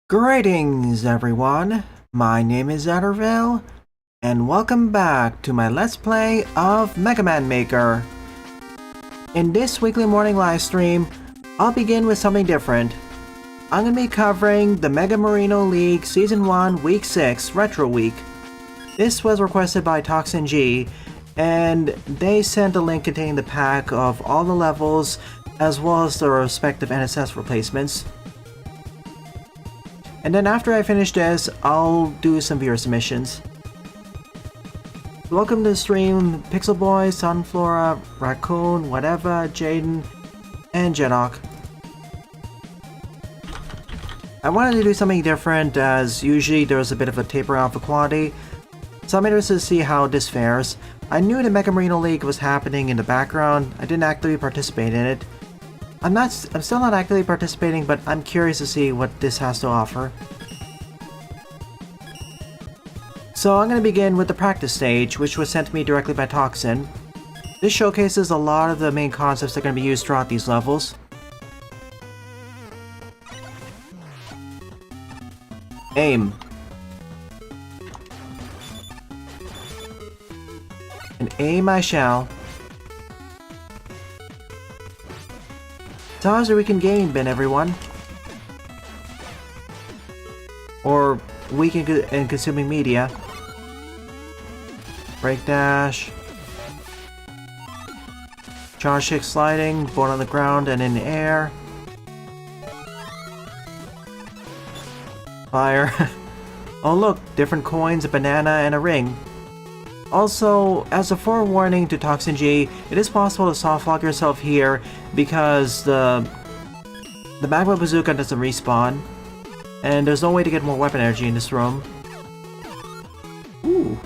Greetings everyone, my name is Adderville, and welcome back to my Let's Play of Mega Man Maker. In this weekly morning livestream, I'll begin with something different. I'm going to be covering the Mega Marino League Season 1 Week 6 Retro Week. This was requested by Toxin G, and they sent a link containing the pack of all the levels as well as the respective NSS replacements. And then after I finish this, I'll do some viewer submissions. Welcome to the stream, Pixel Boy, Sunflora, Raccoon, Whatever, Jaden, and Jedok. I wanted to do something different, as usually there's a bit of a taper off of quality, so I'm interested to see how this fares. I knew the Mega Marino League was happening in the background. I didn't actively participate in it. I'm still not actively participating, but I'm curious to see what this has to offer. So I'm going to begin with the practice stage, which was sent to me directly by Toxin. This showcases a lot of the main concepts that are going to be used throughout these levels. Aim. And aim I shall. So how's your weekend game been, everyone? Or weekend in consuming media? Break dash. Charge kick sliding, board on the ground and in the air. Fire. Oh look, different coins, a banana, and a ring. Also, as a forewarning to Toxin G, it is possible to softlock yourself here because the magma bazooka doesn't respawn, and there's no way to get more weapon energy in this room. Ooh.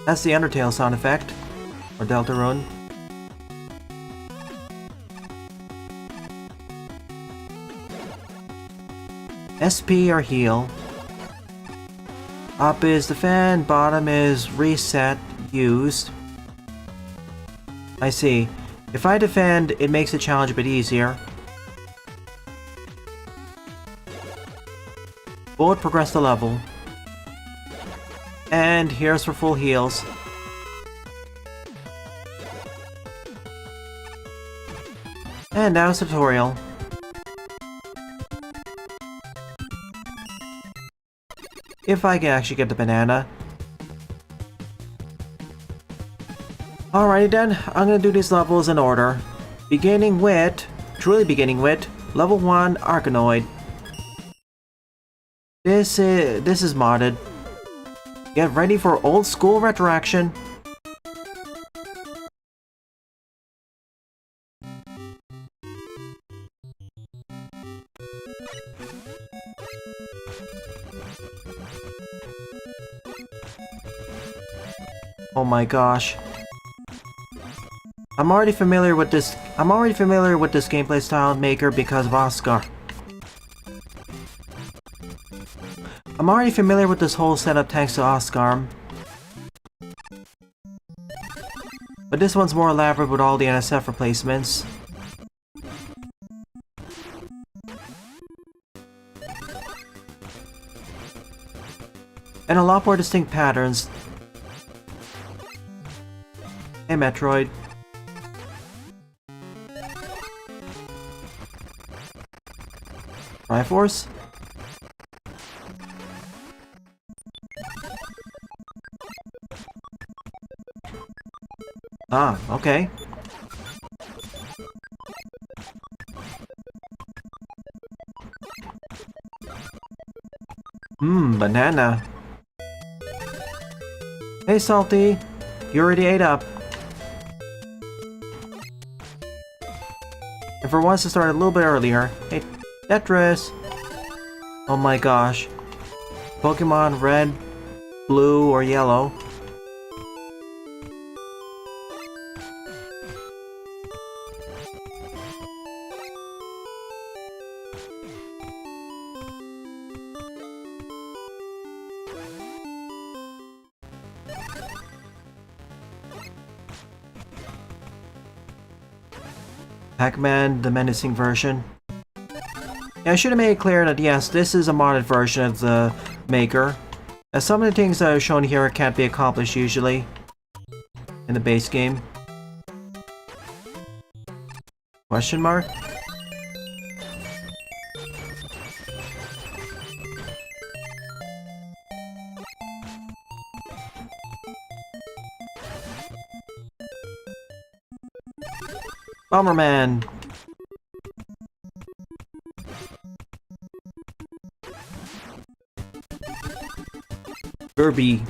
That's the Undertale sound effect, or Deltarune. SP or heal. Up is defend, bottom is reset, used. I see. If I defend, it makes the challenge a bit easier. Bullet progress the level. And here's for full heals. And now it's tutorial. If I can actually get the banana. Alrighty then, I'm gonna do these levels in order. Truly beginning with, level 1, Arganoid. This is modded. Get ready for old school retroaction. Oh my gosh. I'm already familiar with this gameplay style Maker because of Oscar. I'm already familiar with this whole setup thanks to Oscar. But this one's more elaborate with all the NSF replacements. And a lot more distinct patterns. Hey, Metroid. Triforce? Ah, okay. Banana. Hey, Salty. You already ate up. And for once to start a little bit earlier. Hey, Tetris! Oh my gosh. Pokemon red, blue, or yellow. Pac-Man, the menacing version. Yeah, I should have made it clear that yes, this is a modded version of the Maker, as some of the things that are shown here can't be accomplished usually in the base game. Question mark? Bomberman! Kirby.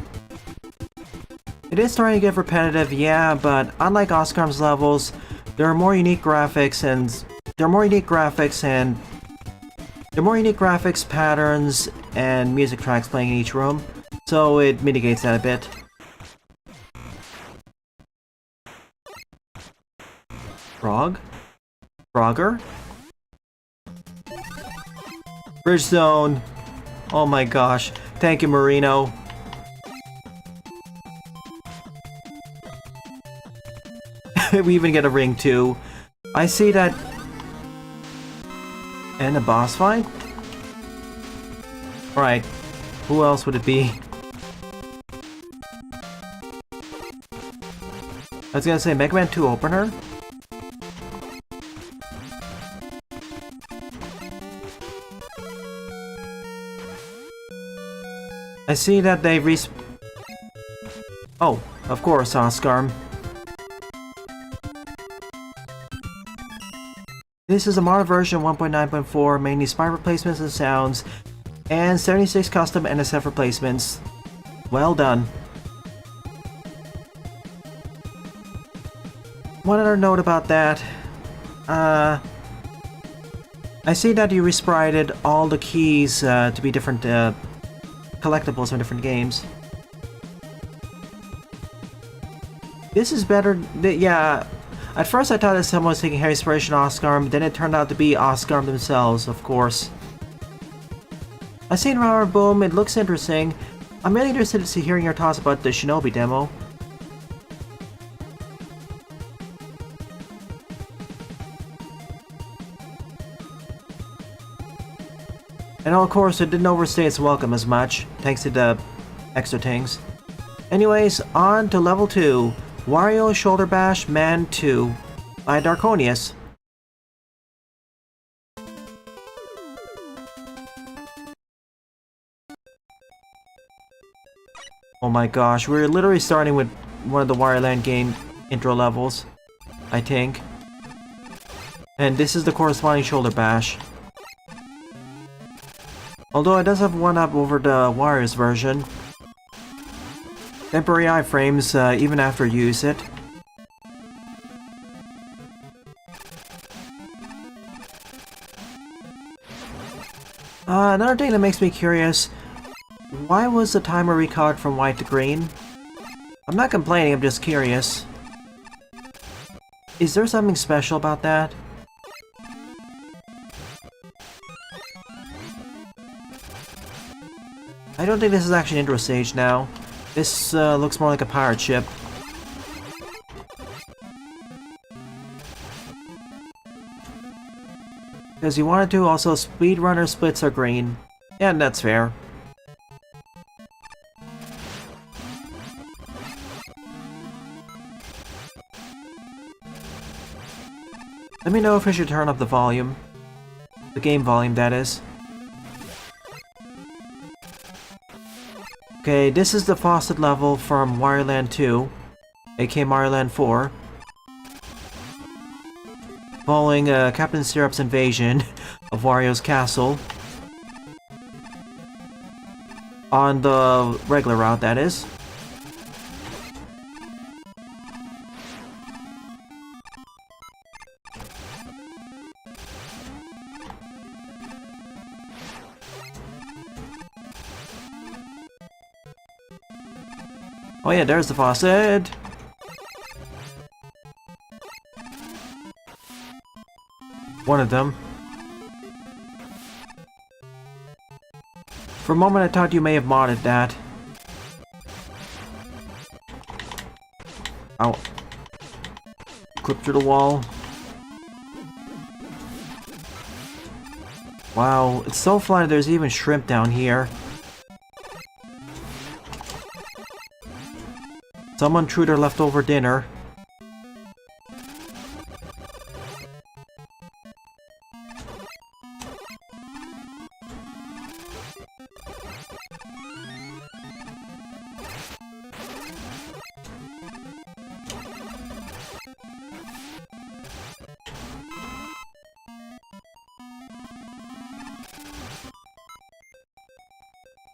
It is starting to get repetitive, yeah, but unlike Oscar's levels, there are more unique graphics patterns, and music tracks playing in each room, so it mitigates that a bit. Frog? Frogger? Bridge zone! Oh my gosh. Thank you, Marino. We even get a ring too. I see that... And a boss fight? Alright. Who else would it be? I was gonna say Mega Man 2 opener? I see that they Oh, of course, Oscar. This is a modded version of 1.9.4, mainly sprite replacements and sounds, and 76 custom NSF replacements. Well done. One other note about that. I see that you resprited all the keys to be different collectibles from different games. This is better. Yeah, at first I thought that someone was taking heavy inspiration Oscar, but then it turned out to be Oscar themselves, of course. I've seen Rower Boom, it looks interesting. I'm really interested in hearing your thoughts about the Shinobi demo. And of course, it didn't overstay its welcome as much, thanks to the extra things. Anyways, on to level 2, Wario Shoulder Bash Man 2 by Darkonius. Oh my gosh, we're literally starting with one of the Wario Land game intro levels, I think. And this is the corresponding Shoulder Bash. Although it does have one up over the Wario's version. Temporary iframes even after you use it. Another thing that makes me curious, why was the timer recolored from white to green? I'm not complaining, I'm just curious. Is there something special about that? I don't think this is actually an intro stage now. This looks more like a pirate ship. Because you wanted to, also speedrunner splits are green. Yeah, that's fair. Let me know if I should turn up the volume. The game volume, that is. Okay, this is the faucet level from Wario Land 2, aka Mario Land 4. Following Captain Syrup's invasion of Wario's castle. On the regular route, that is. Oh yeah, there's the faucet! One of them. For a moment I thought you may have modded that. Ow. Clip through the wall. Wow, it's so funny there's even shrimp down here. Someone threw their leftover dinner.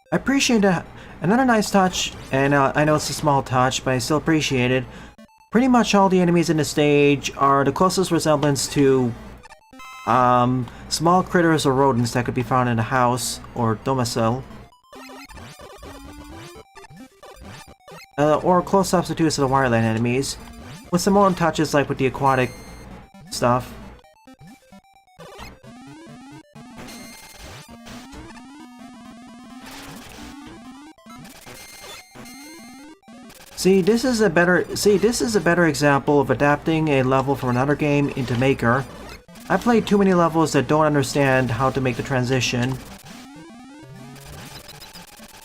I appreciate another nice touch, and I know it's a small touch, but I still appreciate it. Pretty much all the enemies in the stage are the closest resemblance to small critters or rodents that could be found in a house or domicile. Or close substitutes to the wireland enemies, with some own touches like with the aquatic stuff. This is a better example of adapting a level from another game into Maker. I've played too many levels that don't understand how to make the transition.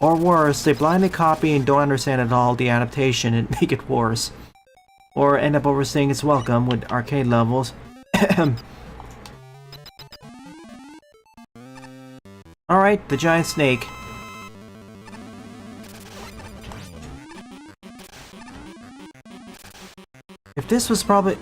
Or worse, they blindly copy and don't understand at all the adaptation and make it worse. Or end up overstaying its welcome with arcade levels. Alright, the giant snake. If this was probably...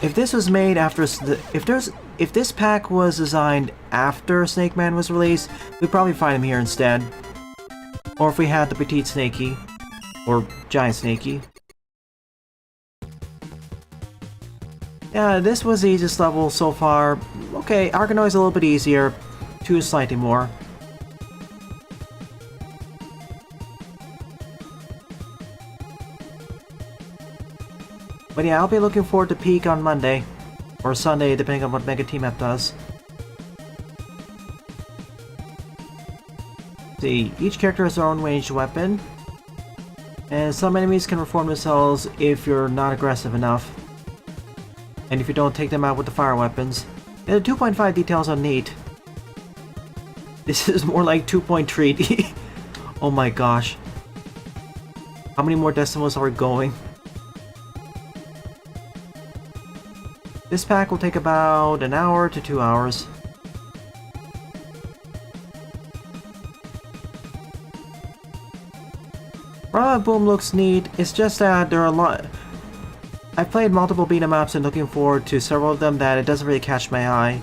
If this was made after... If this pack was designed after Snake Man was released, we'd probably find him here instead. Or if we had the Petite Snakey. Or Giant Snakey. Yeah, this was the easiest level so far. Okay, Arganoid's a little bit easier. 2 is slightly more. But yeah, I'll be looking forward to Peak on Monday. Or Sunday, depending on what Mega Team App does. See, each character has their own ranged weapon. And some enemies can reform themselves if you're not aggressive enough. And if you don't take them out with the fire weapons. And the 2.5 details are neat. This is more like 2.3D. Oh my gosh. How many more decimals are we going? This pack will take about an hour to 2 hours. Brava Boom looks neat, it's just that there are a lot... I've played multiple beat-em ups and looking forward to several of them that it doesn't really catch my eye.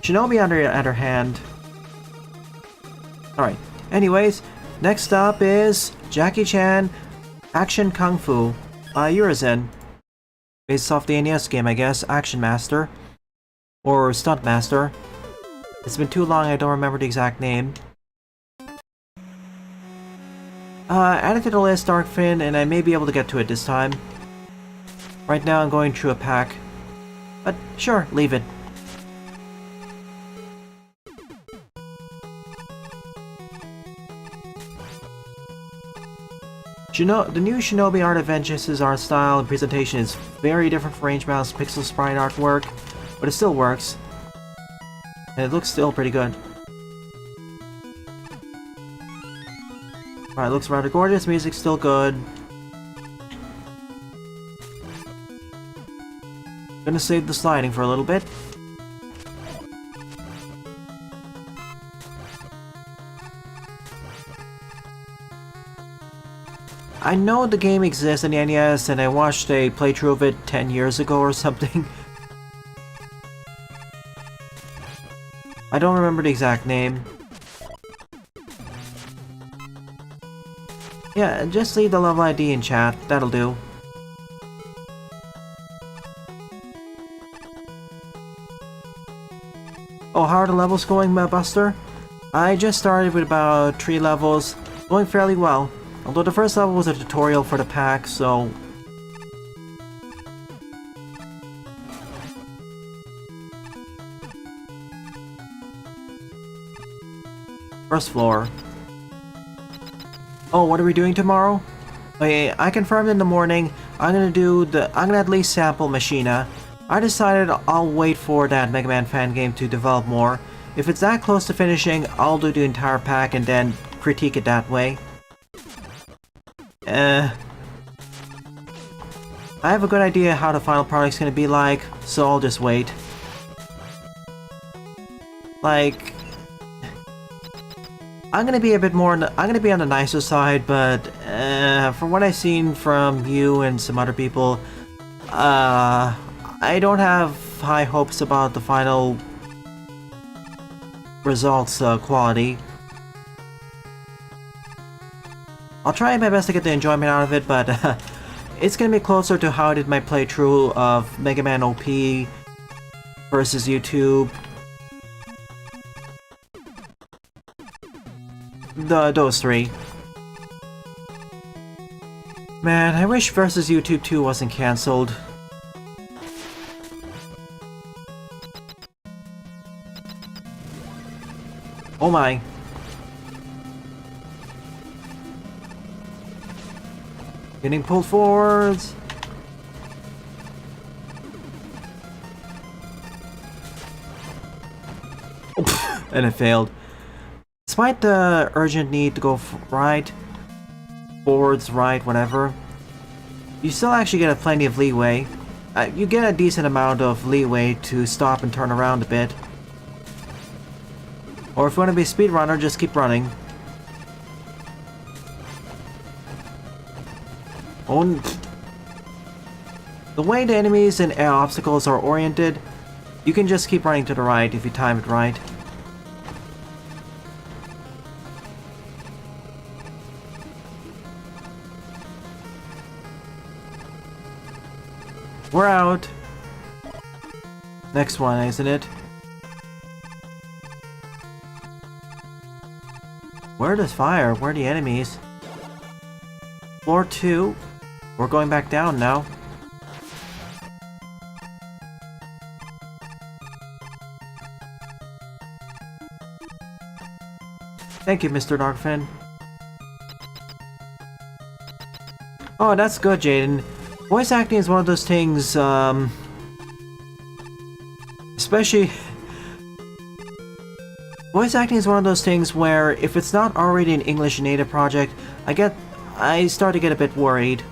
Shinobi on the other hand... Alright, anyways, next up is Jacky-chan Action Kung Fu Urizen. Based off the NES game, I guess, Action Master. Or Stunt Master. It's been too long, I don't remember the exact name. Added to the list, Darkfin, and I may be able to get to it this time. Right now I'm going through a pack. But sure, leave it. The new Shinobi Art of Vengeance's art style and presentation is very different from Range Mouse pixel sprite artwork, but it still works. And it looks still pretty good. Alright, looks rather gorgeous, music's still good. Gonna save the sliding for a little bit. I know the game exists in the NES and I watched a playthrough of it 10 years ago or something. I don't remember the exact name. Yeah, just leave the level ID in chat, that'll do. Oh, how are the levels going, Buster? I just started with about 3 levels, going fairly well. Although the first level was a tutorial for the pack, so... First floor. Oh, what are we doing tomorrow? Okay, I confirmed in the morning. I'm gonna at least sample Machina. I decided I'll wait for that Mega Man fan game to develop more. If it's that close to finishing, I'll do the entire pack and then critique it that way. I have a good idea how the final product's gonna be like, so I'll just wait. Like, I'm gonna be a bit more. I'm gonna be on the nicer side, but from what I've seen from you and some other people, I don't have high hopes about the final results quality. I'll try my best to get the enjoyment out of it, but it's gonna be closer to how I did my playthrough of Mega Man OP versus YouTube. Those three. Man, I wish versus YouTube 2 wasn't cancelled. Oh my. Getting pulled forwards. Oh, and it failed. Despite the urgent need to go right, forwards, right, whatever, you still actually get plenty of leeway. You get a decent amount of leeway to stop and turn around a bit. Or if you want to be a speedrunner, just keep running. The way the enemies and air obstacles are oriented, you can just keep running to the right if you time it right. We're out. Next one, isn't it? Where does fire? Where are the enemies? Floor 2. We're going back down now. Thank you, Mr. Darkfin. Oh, that's good, Jaden. Voice acting is one of those things, especially... Voice acting is one of those things where, if it's not already an English native project, I start to get a bit worried.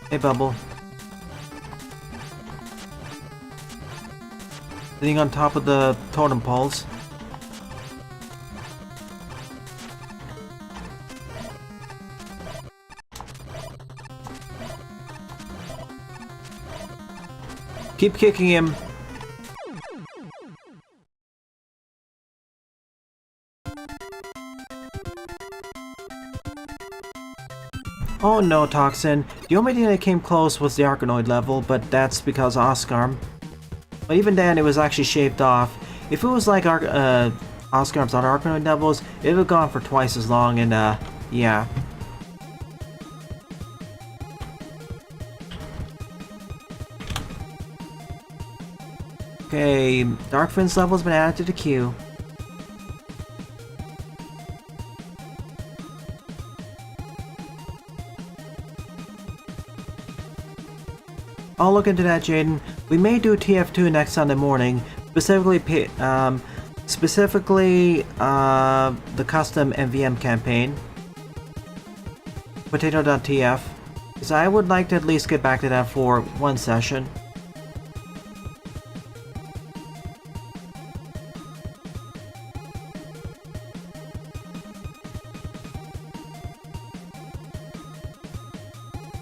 Hey, Bubble. Sitting on top of the totem poles. Keep kicking him. Oh no, Toxin. The only thing that came close was the Arganoid level, but that's because Oscarm. But even then, it was actually shaved off. If it was like Oscarm's other Arganoid levels, it would have gone for twice as long, and yeah. Okay, Darkfin's level's been added to the queue. I'll look into that, Jaden. We may do TF2 next Sunday morning, specifically the custom MVM campaign. Potato.tf. Because I would like to at least get back to that for one session.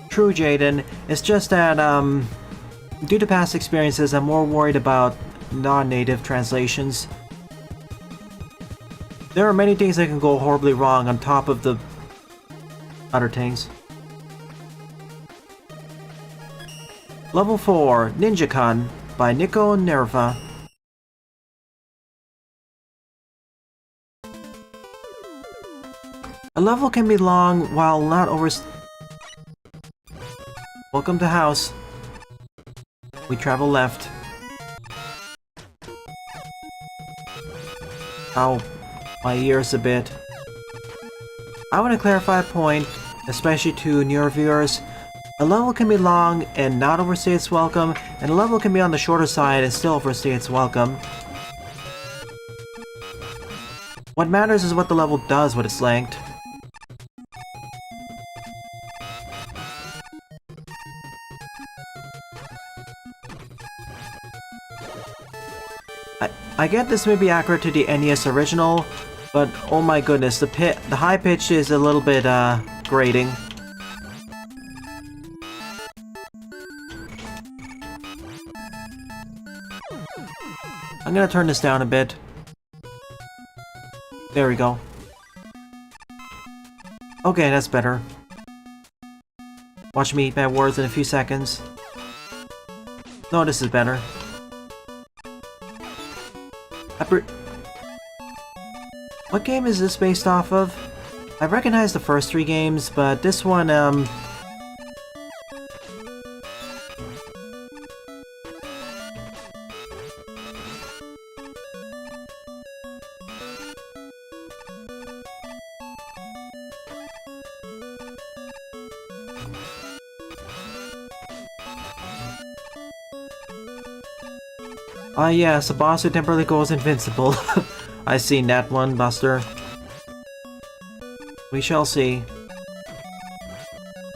True, Jaden. It's just that, due to past experiences, I'm more worried about non-native translations. There are many things that can go horribly wrong on top of the other things. Level 4, Ninjakan by Nico Nerva. A level can be long while not over... Welcome to house. We travel left. Ow, my ears a bit. I want to clarify a point, especially to newer viewers. A level can be long and not overstay its welcome, and a level can be on the shorter side and still overstay its welcome. What matters is what the level does with its length. I get this may be accurate to the NES original, but oh my goodness, the high pitch is a little bit grating. I'm gonna turn this down a bit. There we go. Okay, that's better. Watch me eat my words in a few seconds. No, this is better. What game is this based off of? I recognize the first 3 games, but this one, yes, a boss who temporarily goes invincible. I've seen that one, Buster. We shall see.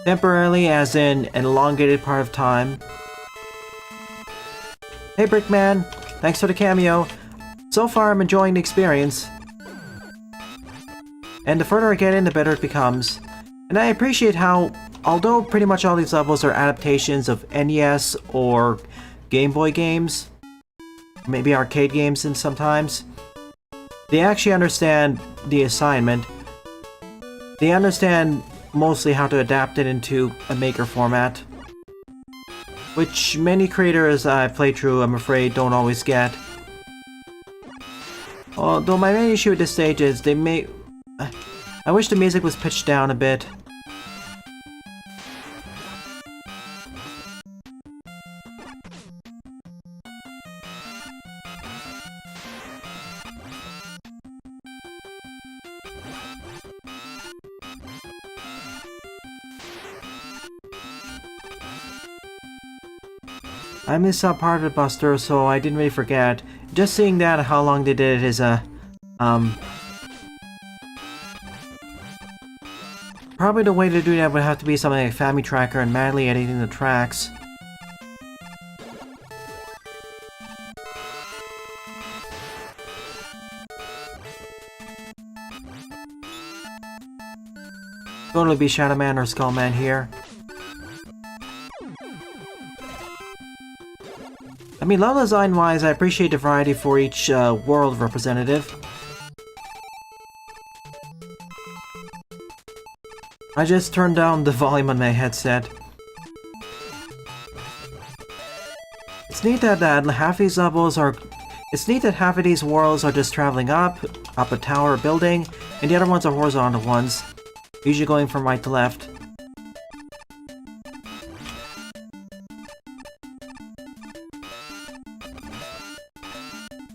Temporarily, as in an elongated part of time. Hey Brickman, thanks for the cameo. So far I'm enjoying the experience. And the further I get in, the better it becomes. And I appreciate how, although pretty much all these levels are adaptations of NES or Game Boy games, maybe arcade games and sometimes, they actually understand the assignment. They understand mostly how to adapt it into a Maker format, which many creators I play through, I'm afraid, don't always get. Although my main issue with this stage is I wish the music was pitched down a bit. I missed that part of it, Buster, so I didn't really forget. Just seeing that, how long they did it is probably the way to do that would have to be something like Family Tracker and manually editing the tracks. Totally be Shadow Man or Skull Man here. I mean, level design-wise, I appreciate the variety for each world representative. I just turned down the volume on my headset. It's neat that half these levels are... It's neat that half of these worlds are just traveling up a tower or building, and the other ones are horizontal ones, usually going from right to left.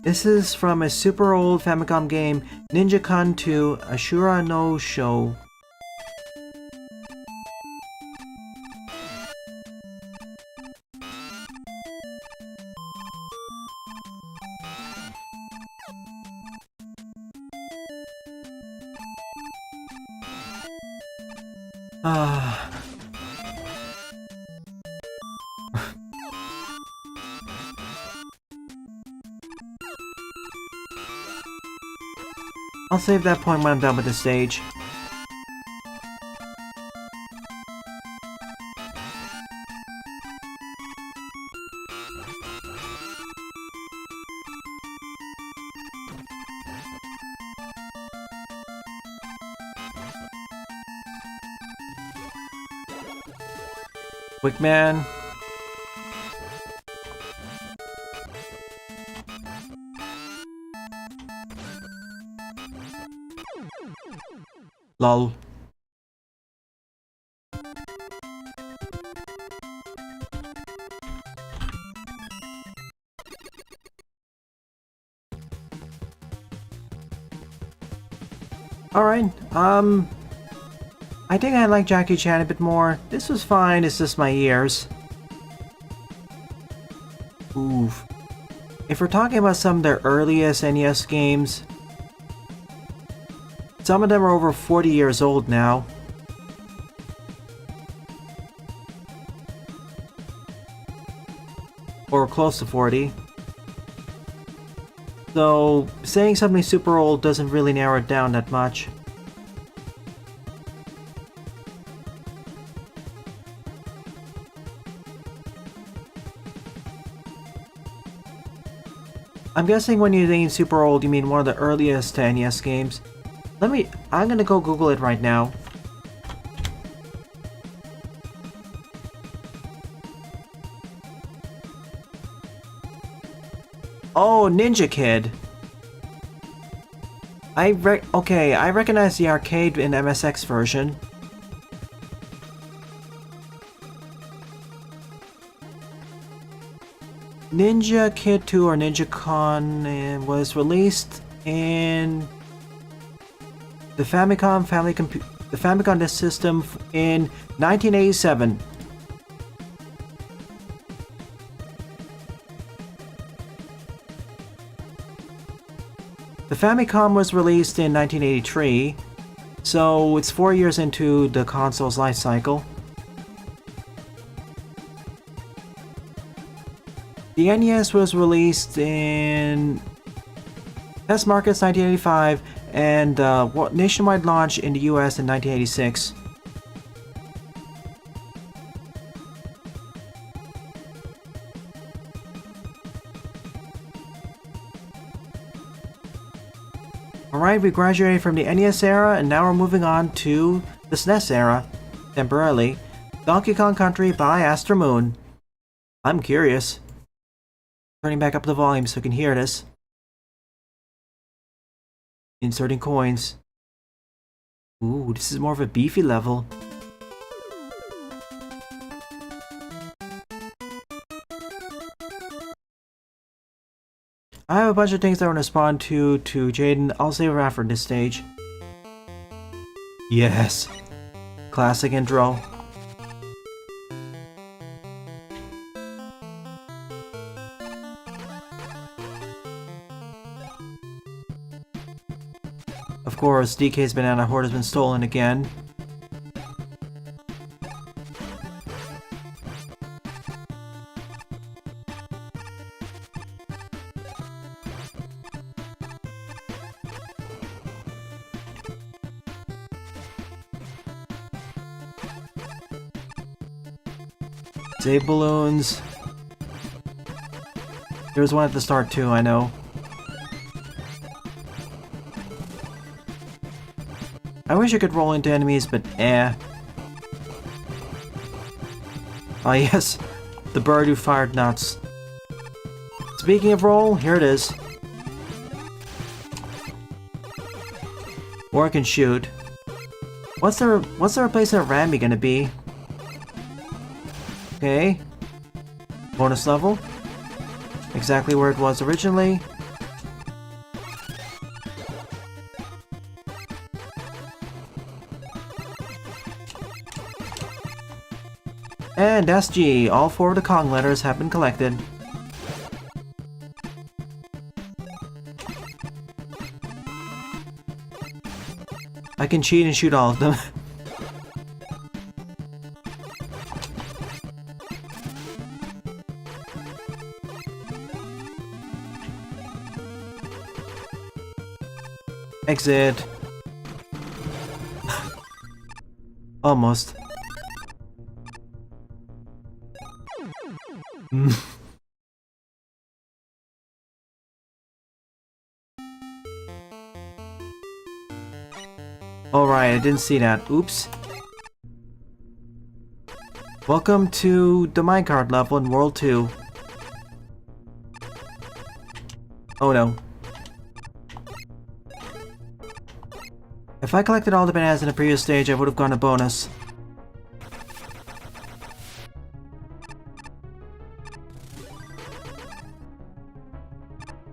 This is from a super old Famicom game, Ninjakan 2 Ashura no Sho. I'll save that point when I'm done with the stage. Quick man. Lol. Alright, I think I like Jackie Chan a bit more. This was fine, it's just my ears. Oof. If we're talking about some of their earliest NES games, some of them are over 40 years old now. Or close to 40. So, saying something super old doesn't really narrow it down that much. I'm guessing when you mean super old, you mean one of the earliest NES games. I'm gonna go Google it right now. Oh, Ninja Kid. Okay, I recognize the arcade and MSX version. Ninja Kid 2 or Ninjakan was released in the Famicom Disk System in 1987. The Famicom was released in 1983, so it's 4 years into the console's life cycle. The NES was released in test markets 1985 and nationwide launch in the US in 1986. Alright, we graduated from the NES era and now we're moving on to the SNES era, temporarily. Donkey Kong Country by Astro Moon. I'm curious. Turning back up the volume so you can hear this. Inserting coins. Ooh, this is more of a beefy level. I have a bunch of things I want to respond to Jaden. I'll save it after this stage. Yes. Classic intro. Of course, DK's banana hoard has been stolen again. Save balloons. There was one at the start too, I know. I wish I could roll into enemies, but eh. Ah yes, the bird who fired nuts. Speaking of roll, here it is. Or I can shoot. What's the replacement Rammy gonna be? Okay. Bonus level. Exactly where it was originally. And SG, all 4 of the Kong letters have been collected. I can cheat and shoot all of them. Exit. Almost. Alright, I didn't see that. Oops. Welcome to the minecart level in World 2. Oh no. If I collected all the bananas in the previous stage, I would have gone a bonus.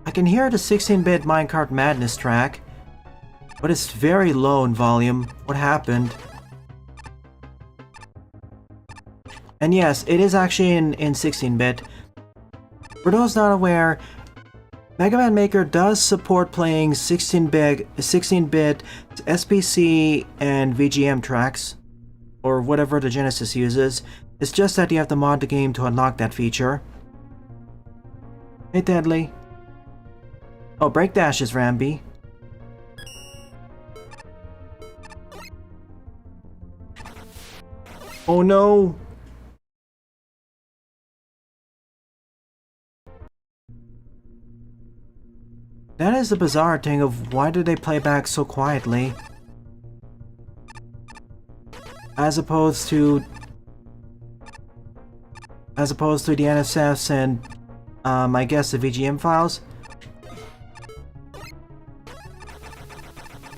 I can hear the 16-bit minecart madness track. But it's very low in volume. What happened? And yes, it is actually in 16-bit. For those not aware, Mega Man Maker does support playing 16-bit SPC and VGM tracks, or whatever the Genesis uses. It's just that you have to mod the game to unlock that feature. Hey Deadly. Oh, Break Dash is Rambi. Oh no! That is the bizarre thing of why do they play back so quietly? As opposed to the NSFs and I guess the VGM files?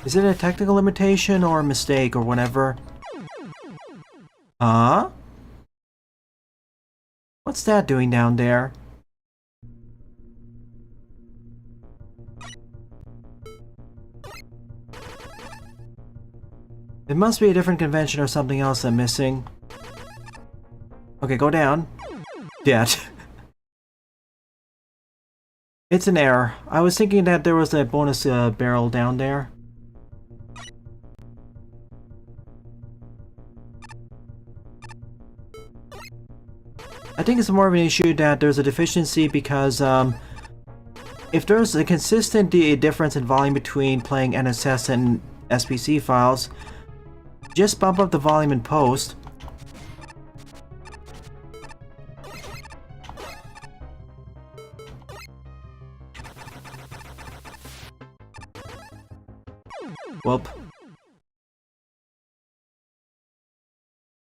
Is it a technical limitation or a mistake or whatever? Huh? What's that doing down there? It must be a different convention or something else I'm missing. Okay, go down. Dead. It's an error. I was thinking that there was a bonus barrel down there. I think it's more of an issue that there's a deficiency because if there's a consistent difference in volume between playing NSS and SPC files, just bump up the volume in post. Whoop.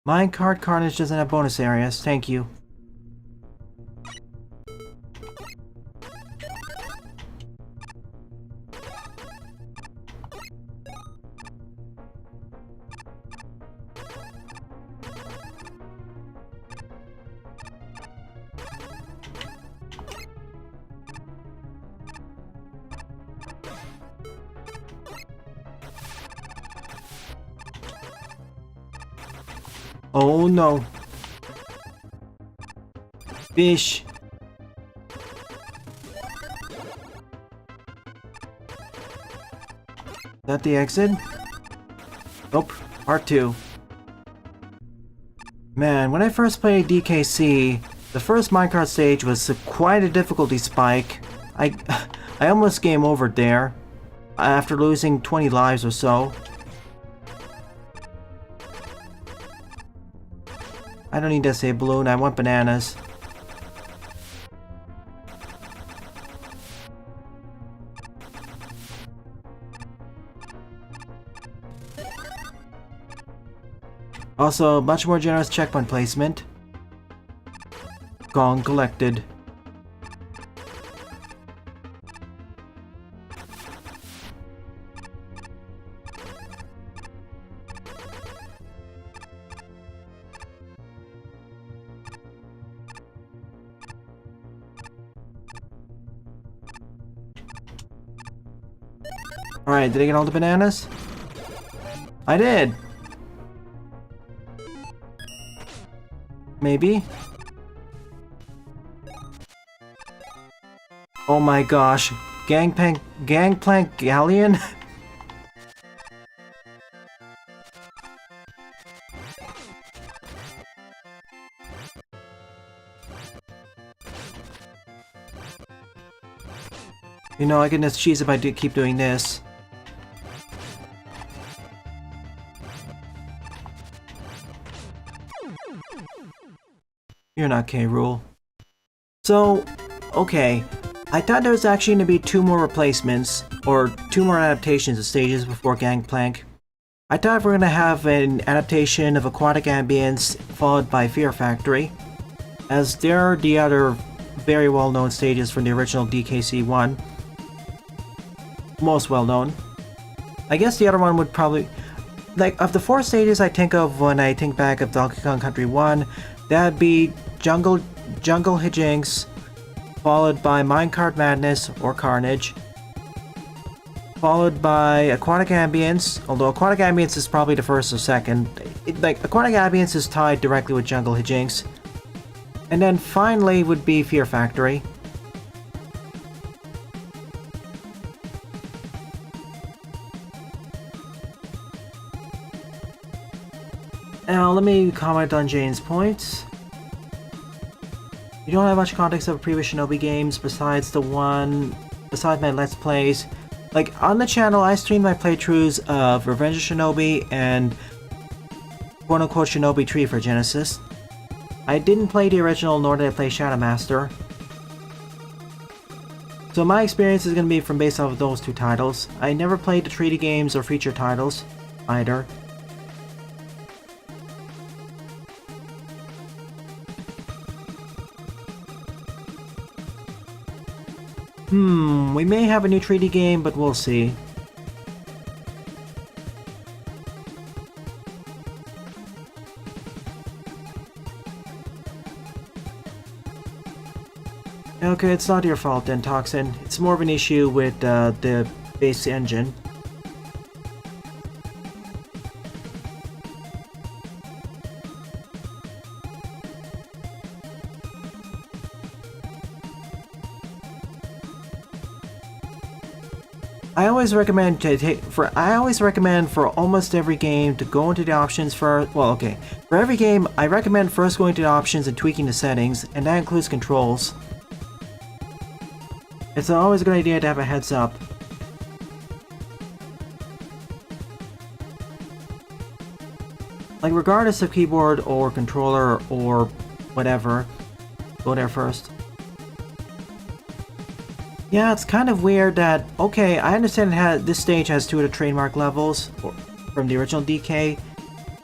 Minecart Carnage doesn't have bonus areas, thank you. Oh no. Fish. Is that the exit? Nope. Part 2. Man, when I first played DKC, the first minecart stage was quite a difficulty spike. I almost game over there after losing 20 lives or so. I don't need to say balloon, I want bananas. Also, much more generous checkpoint placement. Gong collected. Alright, did I get all the bananas? I did! Maybe? Oh my gosh. Gangplank Galleon? You know, I get this cheese if I do keep doing this. You're not K-Rule. So, okay. I thought there was actually going to be 2 more replacements, or 2 more adaptations of stages before Gangplank. I thought we were going to have an adaptation of Aquatic Ambience followed by Fear Factory, as they're the other very well-known stages from the original DKC1. Most well-known. I guess the other one would probably... Like, of the 4 stages I think of when I think back of Donkey Kong Country 1, that'd be Jungle Hijinks, followed by Minecart Madness or Carnage. followed by Aquatic Ambience, although Aquatic Ambience is probably the first or second. Aquatic Ambience is tied directly with Jungle Hijinks. And then finally would be Fear Factory. Now let me comment on Jane's points. You don't have much context of previous Shinobi games besides my Let's Plays. Like, on the channel, I streamed my playthroughs of Revenge of Shinobi and quote-unquote Shinobi 3 for Genesis. I didn't play the original, nor did I play Shadow Master. So my experience is going to be based off of those two titles. I never played the 3D games or feature titles, either. We may have a new 3D game, but we'll see. Okay, it's not your fault then, Toxin. It's more of an issue with the base engine. I always recommend for almost every game to go into the options for, well, okay. For every game, I recommend first going to the options and tweaking the settings, and that includes controls. It's always a good idea to have a heads up. Like, regardless of keyboard or controller or whatever, go there first. Yeah, it's kind of weird that, okay, I understand this stage has 2 of the trademark levels from the original DK,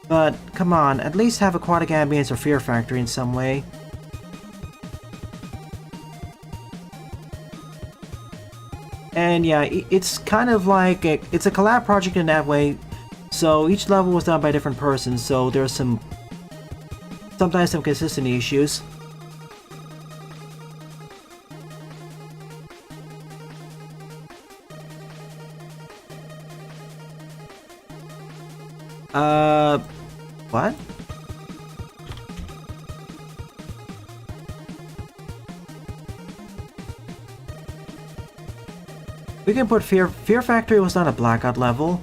but come on, at least have Aquatic Ambience or Fear Factory in some way. And yeah, it's kind of like, it's a collab project in that way, so each level was done by different persons, so there's sometimes some consistency issues. What? We can put Fear Factory was not a blackout level.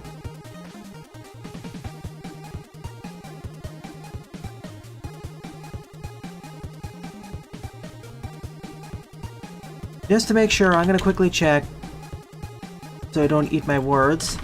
Just to make sure, I'm gonna quickly check so I don't eat my words.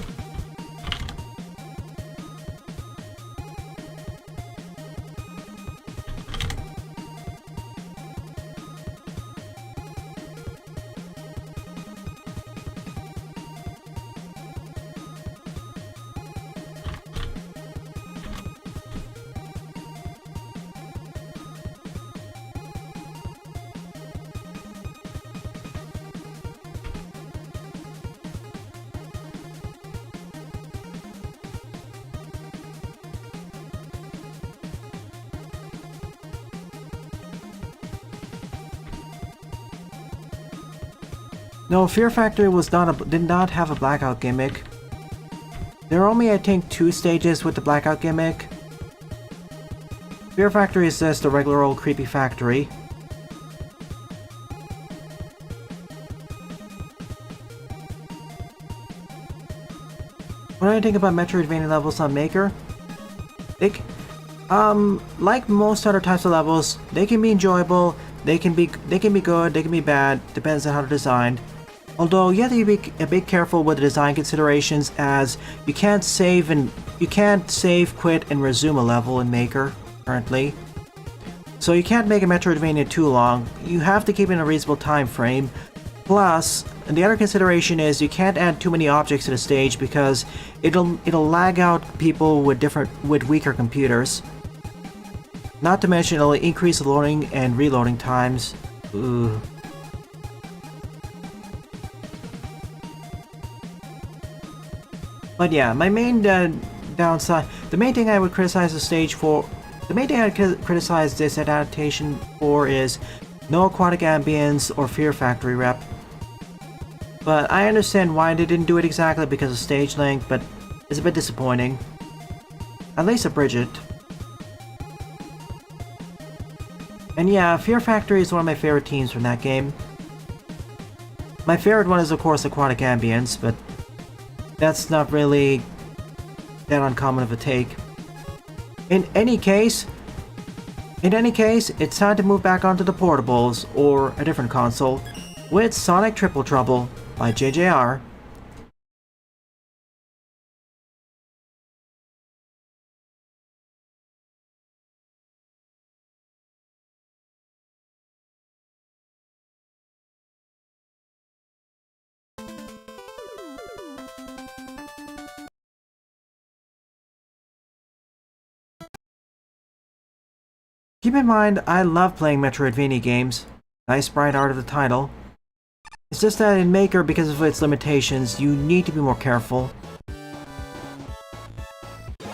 No, Fear Factory did not have a blackout gimmick. There are only, I think, 2 stages with the blackout gimmick. Fear Factory is just a regular old creepy factory. What do you think about Metroidvania levels on Maker? Like most other types of levels, they can be enjoyable, they can be good, they can be bad, depends on how they're designed. Although you have to be a bit careful with the design considerations, as you can't save, quit, and resume a level in Maker currently. So you can't make a Metroidvania too long. You have to keep it in a reasonable time frame. Plus, and the other consideration is you can't add too many objects to the stage because it'll lag out people with weaker computers. Not to mention it'll increase loading and reloading times. Ooh. But yeah, my main downside, the main thing I would criticize this adaptation for is no Aquatic Ambience or Fear Factory rep. But I understand why they didn't do it exactly because of stage length, but it's a bit disappointing. At least a Bridget. And yeah, Fear Factory is one of my favorite teams from that game. My favorite one is of course Aquatronic Ambience, but that's not really that uncommon of a take. In any case, it's time to move back onto the portables, or a different console, with Sonic Triple Trouble by JJR. Keep in mind, I love playing Metroidvania games. Nice bright art of the title. It's just that in Maker, because of its limitations, you need to be more careful.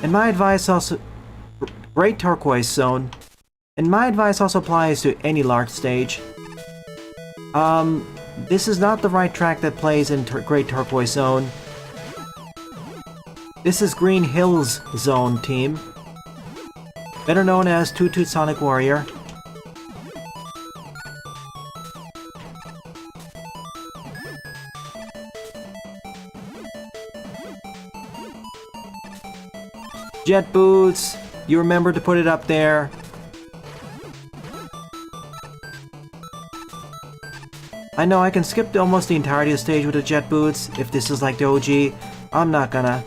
And my advice also... Great Turquoise Zone. And my advice also applies to any large stage. This is not the right track that plays in Great Turquoise Zone. This is Green Hills Zone, team. Better known as Toot Toot Sonic Warrior. Jet Boots! You remember to put it up there. I know I can skip almost the entirety of the stage with the Jet Boots if this is like the OG. I'm not gonna.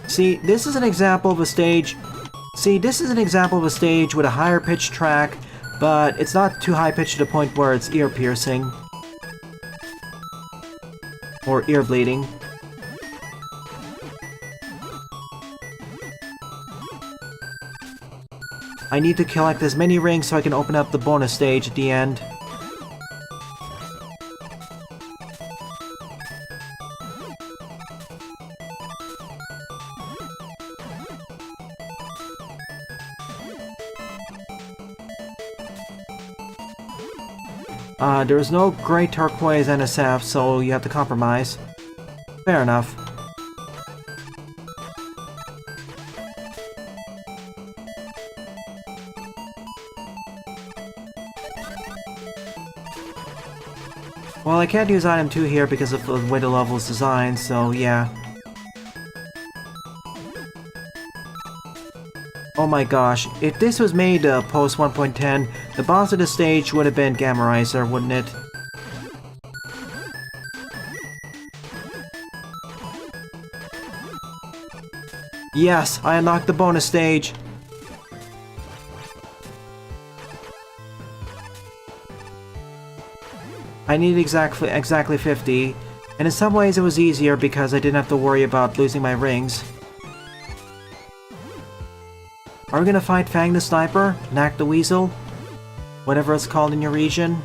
See, this is an example of a stage... with a higher pitched track, but it's not too high pitched to the point where it's ear piercing. Or ear bleeding. I need to collect as many rings so I can open up the bonus stage at the end. There's no Great Turquoise NSF, so you have to compromise. Fair enough. Well, I can't use item 2 here because of the way the level is designed, so yeah. Oh my gosh, if this was made post 1.10, the boss of the stage would have been Gamma Riser, wouldn't it? Yes, I unlocked the bonus stage! I needed exactly 50, and in some ways it was easier because I didn't have to worry about losing my rings. Are we gonna fight Fang the Sniper? Knack the Weasel? Whatever it's called in your region?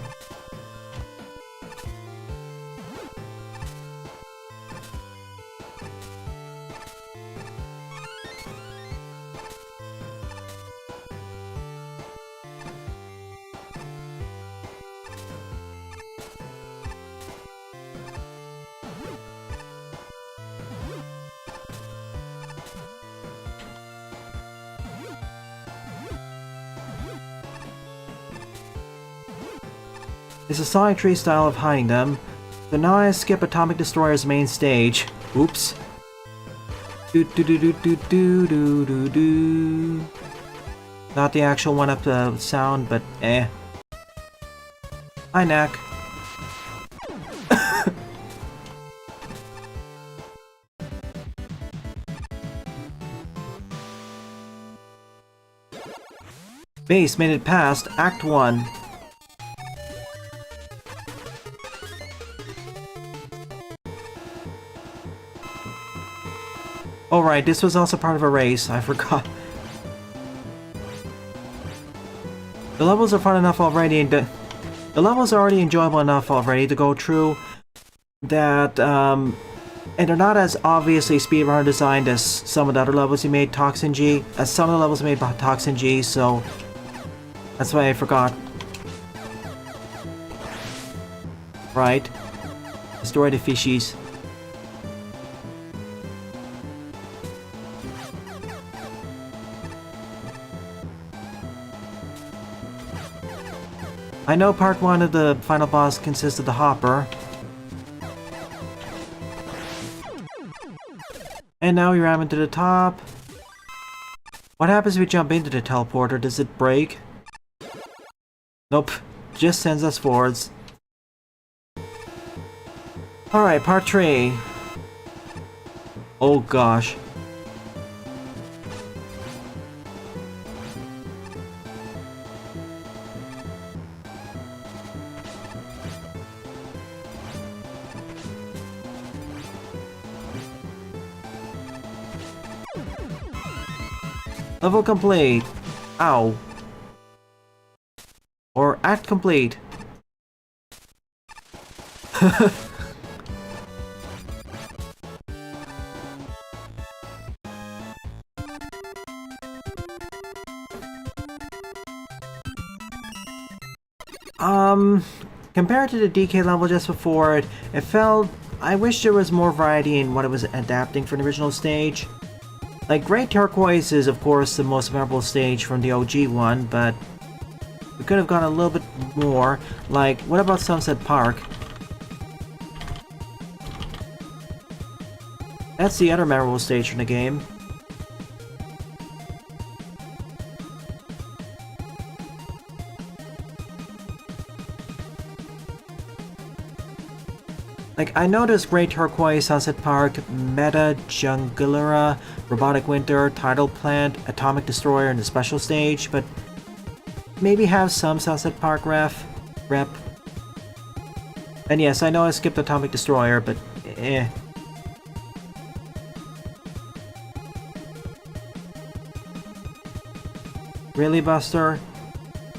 It's a Sonic Tree style of hiding them, so now I skip Atomic Destroyer's main stage. Oops. Do do do do do do do do do. Not the actual one-up sound, but eh. Hi, Knack. Base made it past Act 1. Oh right, this was also part of a race, I forgot. The levels are fun enough already, and the levels are already enjoyable enough already to go through that And they're not as obviously speedrunner designed as some of the other levels you made Toxin G, as some of the levels made by Toxin G, so that's why I forgot. Right. Destroy the fishies. I know part 1 of the final boss consists of the hopper. And now we ram into the top. What happens if we jump into the teleporter? Does it break? Nope. Just sends us forwards. Alright, part 3. Oh gosh. Level complete. Ow. Or act complete. Compared to the DK level just before it, it felt... I wish there was more variety in what it was adapting from the original stage. Like, Great Turquoise is, of course, the most memorable stage from the OG one, but we could have gone a little bit more. Like, what about Sunset Park? That's the other memorable stage from the game. Like, I noticed Great Turquoise, Sunset Park, Meta, Jungulera, Robotic Winter, Tidal Plant, Atomic Destroyer, and the special stage, but maybe have some Sunset Park rep. And yes, I know I skipped Atomic Destroyer, but eh. Really, Buster?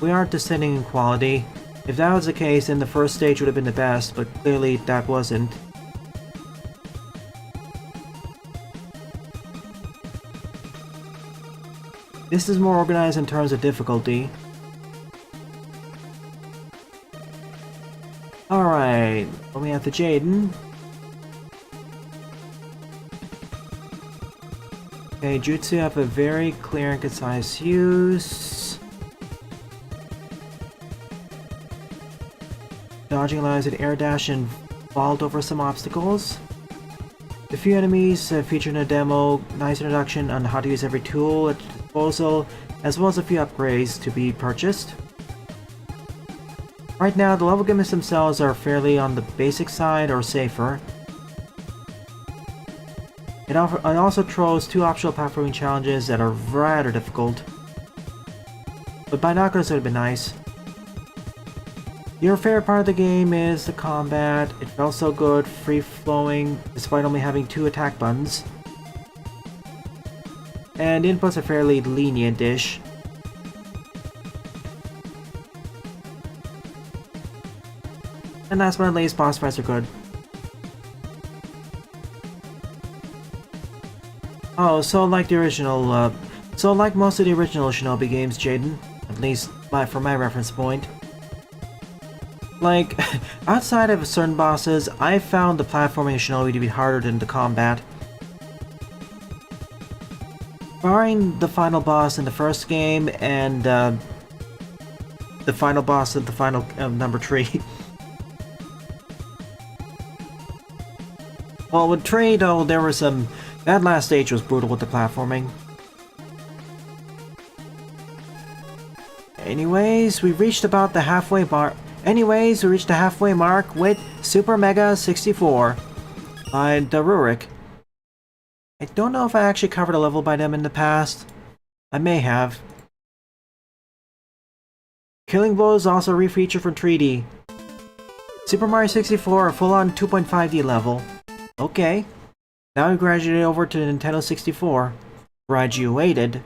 We aren't descending in quality. If that was the case, then the first stage would have been the best, but clearly that wasn't. This is more organized in terms of difficulty. Alright, we have the Jaden. Okay, Jutsu have a very clear and concise use. Dodging allows you to air dash and vault over some obstacles. The few enemies featured in the demo, nice introduction on how to use every tool at your disposal, as well as a few upgrades to be purchased. Right now, the level gimmicks themselves are fairly on the basic side or safer. It also throws 2 optional platforming challenges that are rather difficult. But binoculars would have been nice. Your favorite part of the game is the combat. It felt so good, free-flowing, despite only having 2 attack buttons. And inputs are fairly lenient-ish. And last but not least, boss fights are good. Oh, so like the original, so like most of the original Shinobi games, Jaden. At least from my reference point. Like, outside of certain bosses, I found the platforming of Shinobi to be harder than the combat. Barring the final boss in the first game and the final boss of the final number 3. Well, with 3 though, there were some... That last stage was brutal with the platforming. Anyways, we reached about the halfway mark. Anyways, we reached the halfway mark with Super Mega 64 by the Rurik. I don't know if I actually covered a level by them in the past. I may have. Killing Blows also refeatured from 3D. Super Mario 64, a full-on 2.5D level. Okay. Now we graduated over to Nintendo 64. Graduated.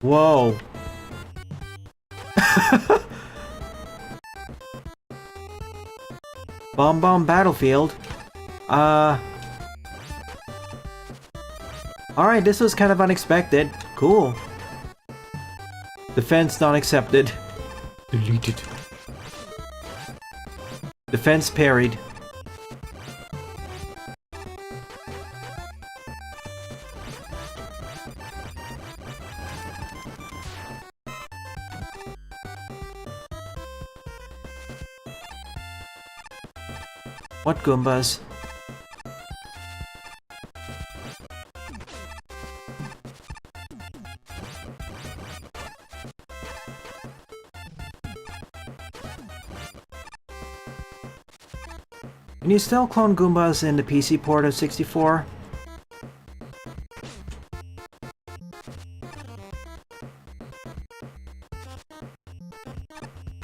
Whoa. Bomb Bomb Battlefield. Alright, this was kind of unexpected. Cool. Defense not accepted. Deleted. Defense parried. What Goombas? Can you still clone Goombas in the PC port of 64?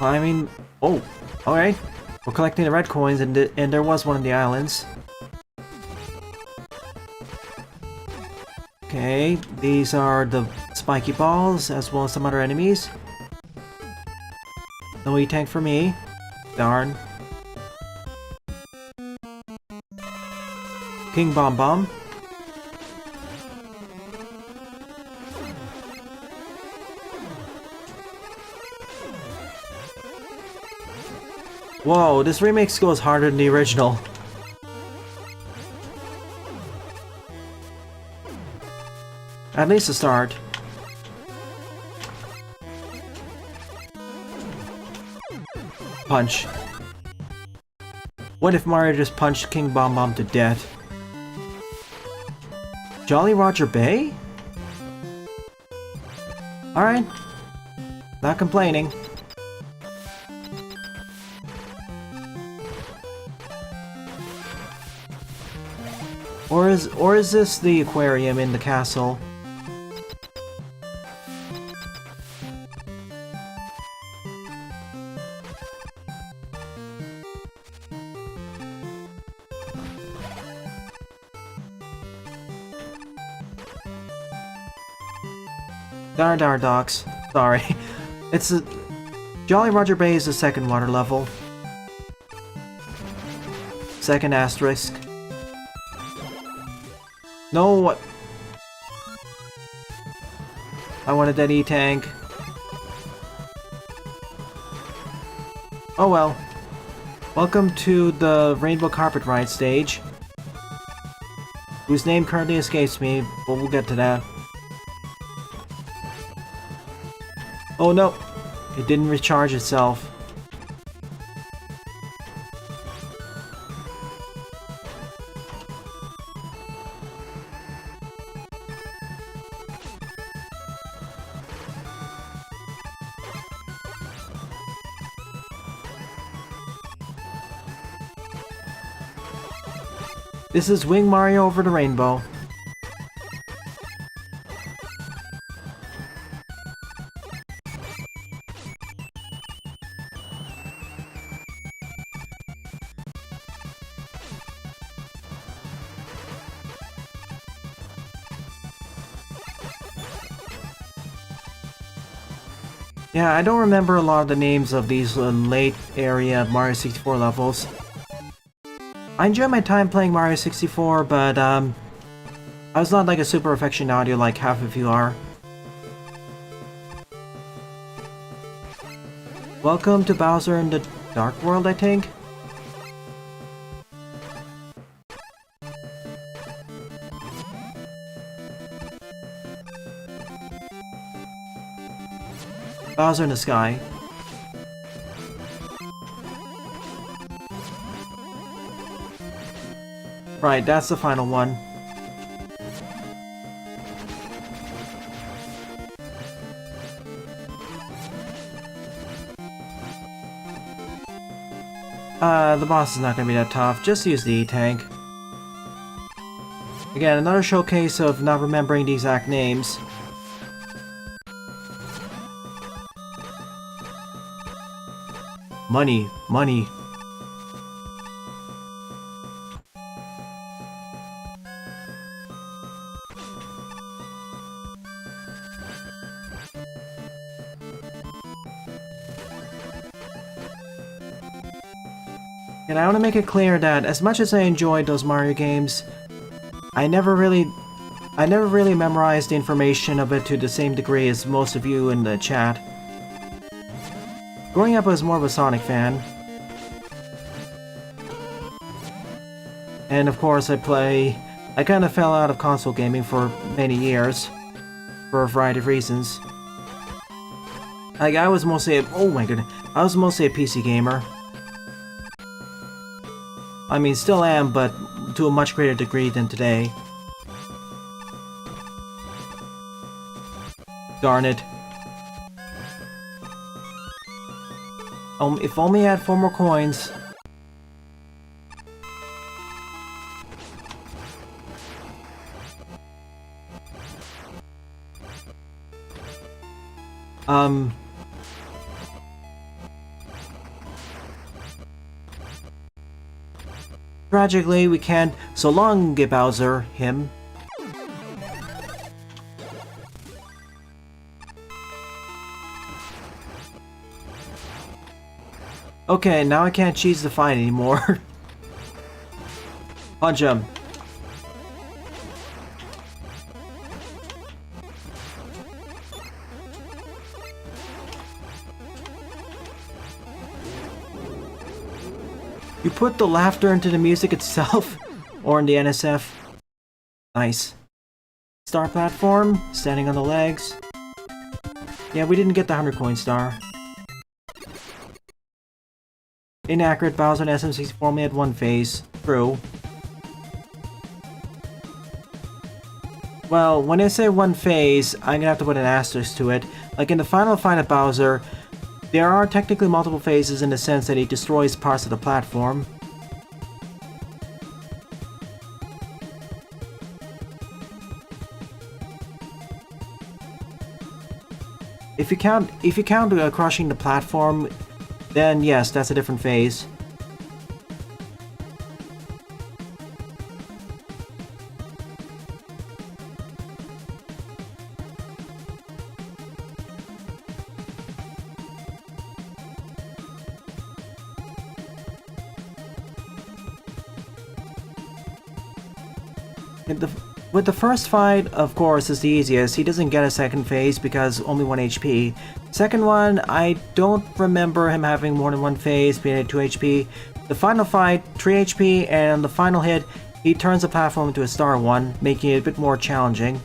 I mean, oh, alright. We're collecting the red coins, and there was one on the islands. Okay, these are the spiky balls, as well as some other enemies. No E-tank for me. Darn. King Bomb Bomb. Whoa, this remix goes harder than the original. At least a start. Punch. What if Mario just punched King Bomb Bomb to death? Jolly Roger Bay? Alright. Not complaining. Or is this the aquarium in the castle? Dar docks. Sorry. It's a... Jolly Roger Bay is the second water level. Second asterisk. No, what? I wanted that E-tank. Oh well. Welcome to the Rainbow Carpet Ride stage, whose name currently escapes me, but we'll get to that. Oh no, it didn't recharge itself. This is Wing Mario over the rainbow. Yeah, I don't remember a lot of the names of these late area Mario 64 levels. I enjoy my time playing Mario 64, but I was not like a super aficionado like half of you are. Welcome to Bowser in the Dark World, I think? Bowser in the sky. Right, that's the final one. The boss is not gonna be that tough. Just use the E-tank. Again, another showcase of not remembering the exact names. Money, money. And I want to make it clear that as much as I enjoyed those Mario games, I never really memorized the information of it to the same degree as most of you in the chat. Growing up, I was more of a Sonic fan. And of course, I kind of fell out of console gaming for many years, for a variety of reasons. Like, I was mostly a PC gamer. I mean, still am, but to a much greater degree than today. Darn it. If only I had 4 more coins. Tragically, we can't. So long, Bowser, him. Okay, now I can't cheese the fight anymore. Punch him. You put the laughter into the music itself? Or in the NSF? Nice. Star platform, standing on the legs. Yeah, we didn't get the 100 coin star. Inaccurate, Bowser and SM64 only had 1 phase. True. Well, when I say 1 phase, I'm gonna have to put an asterisk to it. Like in the final fight of Bowser, there are technically multiple phases in the sense that he destroys parts of the platform. If you count crushing the platform, then yes, that's a different phase. With the first fight, of course, is the easiest. He doesn't get a second phase because only 1 HP. Second one, I don't remember him having more than 1 phase, being at 2 HP. The final fight, 3 HP, and the final hit, he turns the platform into a star one, making it a bit more challenging.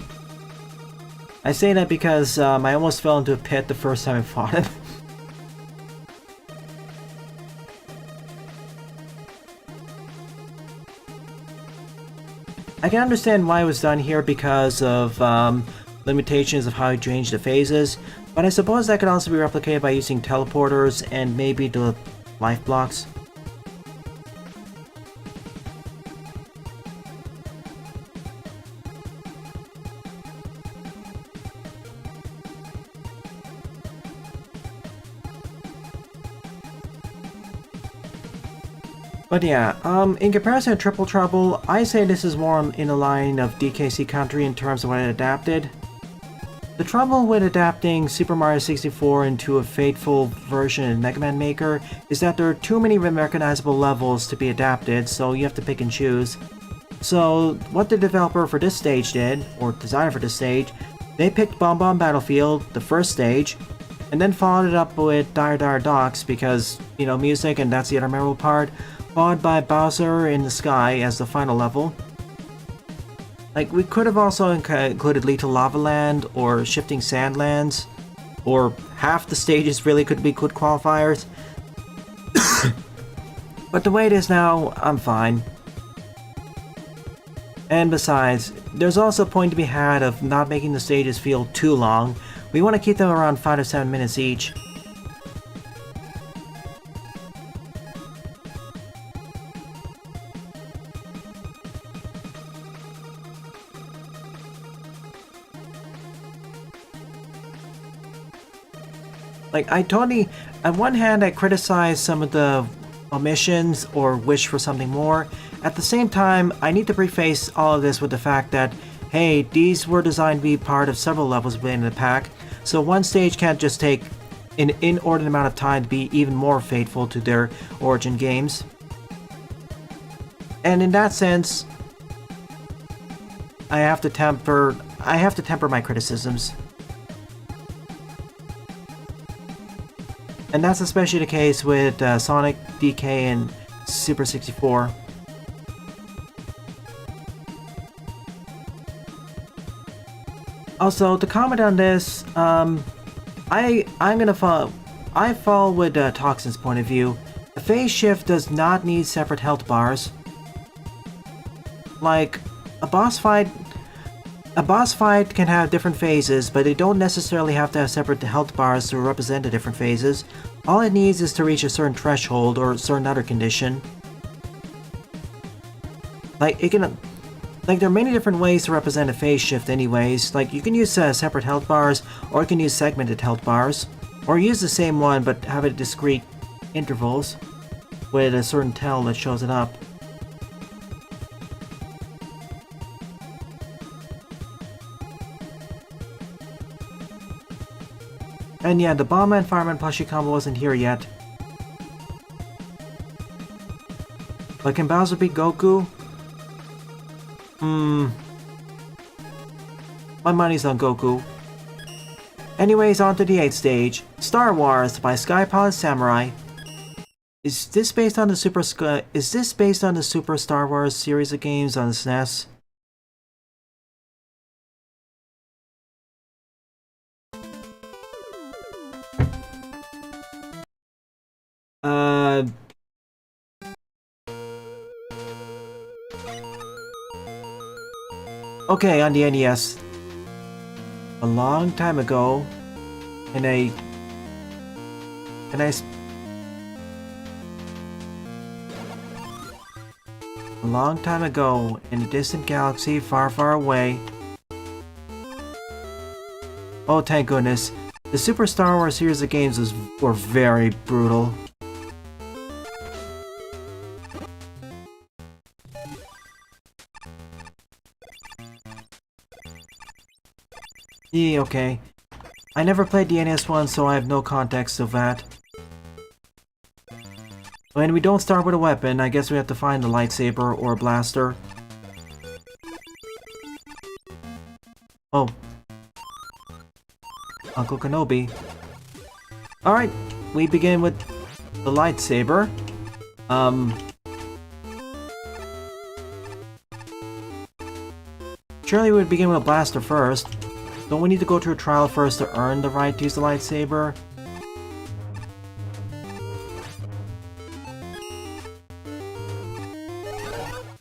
I say that because I almost fell into a pit the first time I fought him. I can understand why it was done here because of limitations of how you change the phases, but I suppose that could also be replicated by using teleporters and maybe the life blocks. But yeah, in comparison to Triple Trouble, I say this is more in the line of DKC Country in terms of what it adapted. The trouble with adapting Super Mario 64 into a faithful version of Mega Man Maker is that there are too many recognizable levels to be adapted, so you have to pick and choose. So what the developer for this stage did, or designer for this stage, they picked Bomb Bomb Battlefield, the first stage, and then followed it up with Dire Dire Docks because, you know, music and that's the other memorable part, followed by Bowser in the Sky as the final level. Like, we could have also included Lethal Lava Land or Shifting Sandlands, or half the stages really could be good qualifiers. But the way it is now, I'm fine. And besides, there's also a point to be had of not making the stages feel too long. We want to keep them around 5 to 7 minutes each. Like, on one hand, I criticize some of the omissions or wish for something more. At the same time, I need to preface all of this with the fact that, hey, these were designed to be part of several levels within the pack, so one stage can't just take an inordinate amount of time to be even more faithful to their origin games. And in that sense, I have to temper my criticisms. And that's especially the case with Sonic, DK, and Super 64. Also, to comment on this, I fall with Toxin's point of view. A phase shift does not need separate health bars. Like, a boss fight can have different phases, but they don't necessarily have to have separate health bars to represent the different phases. All it needs is to reach a certain threshold or a certain other condition. Like, there are many different ways to represent a phase shift anyways. Like, you can use separate health bars, or you can use segmented health bars. Or use the same one, but have it at discrete intervals, with a certain tell that shows it up. And yeah, the Bombman Fireman plushie combo wasn't here yet. But can Bowser beat Goku? My money's on Goku. Anyways, on to the 8th stage. Star Wars by Sky Pilot Samurai. Is this based on the Super Star Wars series of games on the SNES? Okay, on the NES. A long time ago, a long time ago, in a distant galaxy far, far away. Oh, thank goodness. The Super Star Wars series of games were very brutal. Yeah, okay. I never played the NES one, so I have no context of that. When we don't start with a weapon, I guess we have to find a lightsaber or a blaster. Oh. Uncle Kenobi. Alright, we begin with the lightsaber. Surely we would begin with a blaster first. Don't we need to go through a trial first to earn the right to use the lightsaber?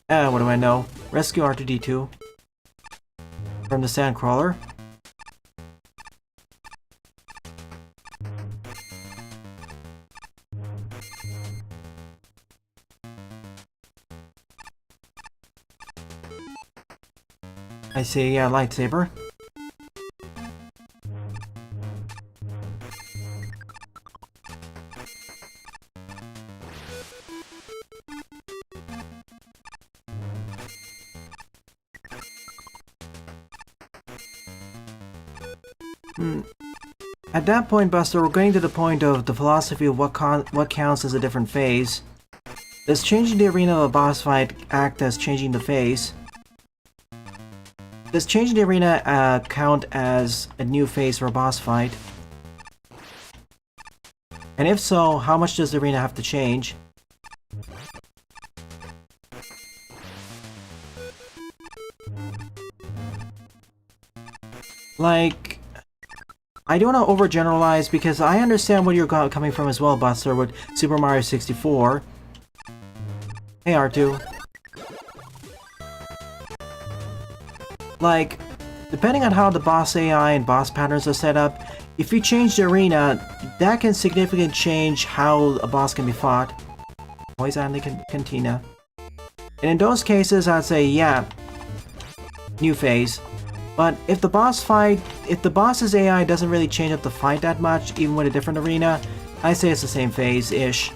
What do I know? Rescue R2-D2 from the Sandcrawler. I see, yeah, lightsaber. At that point, Buster, we're getting to the point of the philosophy of what counts as a different phase. Does changing the arena of a boss fight act as changing the phase? Does changing the arena count as a new phase for a boss fight? And if so, how much does the arena have to change? Like, I don't want to overgeneralize because I understand where you're coming from as well, Buster, with Super Mario 64. Hey, R2. Like, depending on how the boss AI and boss patterns are set up, if you change the arena, that can significantly change how a boss can be fought. Always on the cantina. And in those cases, I'd say, yeah, new phase. But if the boss's AI doesn't really change up the fight that much, even with a different arena, I say it's the same phase-ish.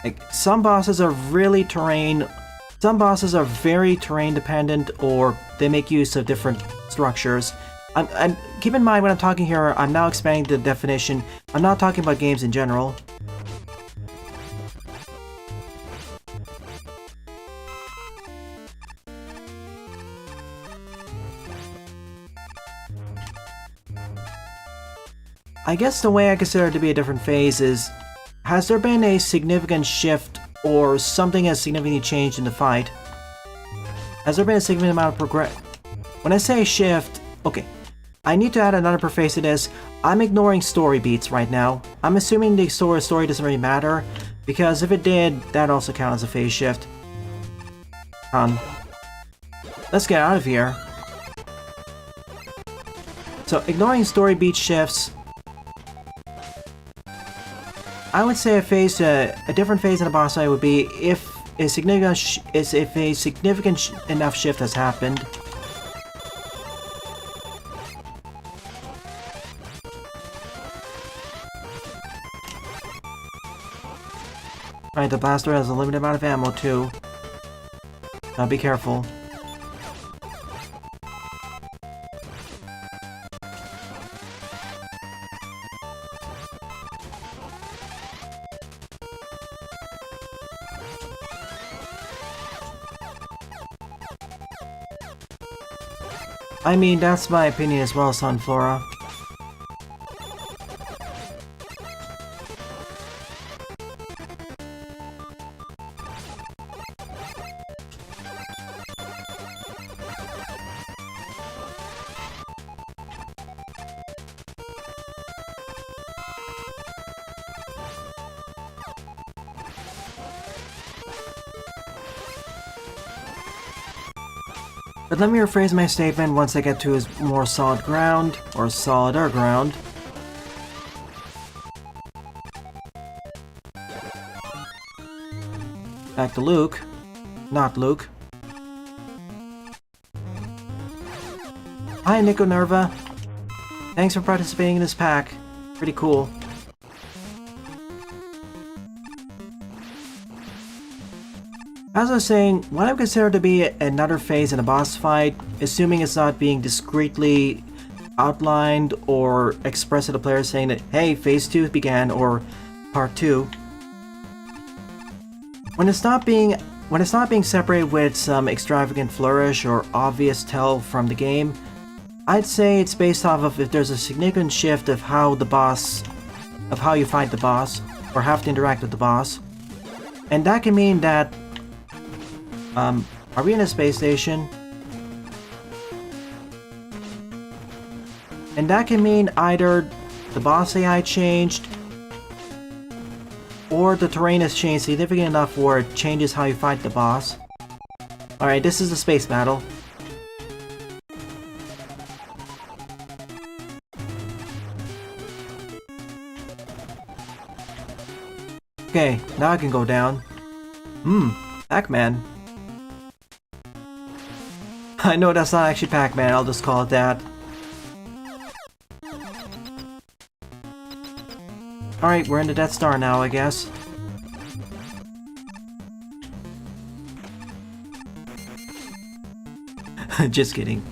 Like, some bosses are very terrain dependent, or they make use of different structures. And keep in mind when I'm talking here, I'm now expanding the definition. I'm not talking about games in general. I guess the way I consider it to be a different phase is, has there been a significant shift or something has significantly changed in the fight? Has there been a significant amount of progress? When I say shift, okay, I need to add another phase to this. I'm ignoring story beats right now. I'm assuming the story doesn't really matter, because if it did, that also counts as a phase shift. Let's get out of here. So, ignoring story beat shifts, I would say a different phase in a boss fight would be if a significant enough shift has happened. Alright, the blaster has a limited amount of ammo too. Now be careful. I mean, that's my opinion as well, Sunflora. But let me rephrase my statement once I get to his more solid ground, or solider ground. Back to Luke. Not Luke. Hi, Nico Nerva. Thanks for participating in this pack. Pretty cool. As I was saying, what I consider to be another phase in a boss fight, assuming it's not being discreetly outlined or expressed to the player saying that, hey, phase 2 began, or part 2. When it's not being separated with some extravagant flourish or obvious tell from the game, I'd say it's based off of if there's a significant shift of how you fight the boss, or have to interact with the boss. And that can mean that are we in a space station? And that can mean either the boss AI changed, or the terrain has changed significant enough where it changes how you fight the boss. Alright, this is the space battle. Okay, now I can go down. Pac-Man. I know that's not actually Pac-Man, I'll just call it that. Alright, we're in the Death Star now, I guess. Just kidding.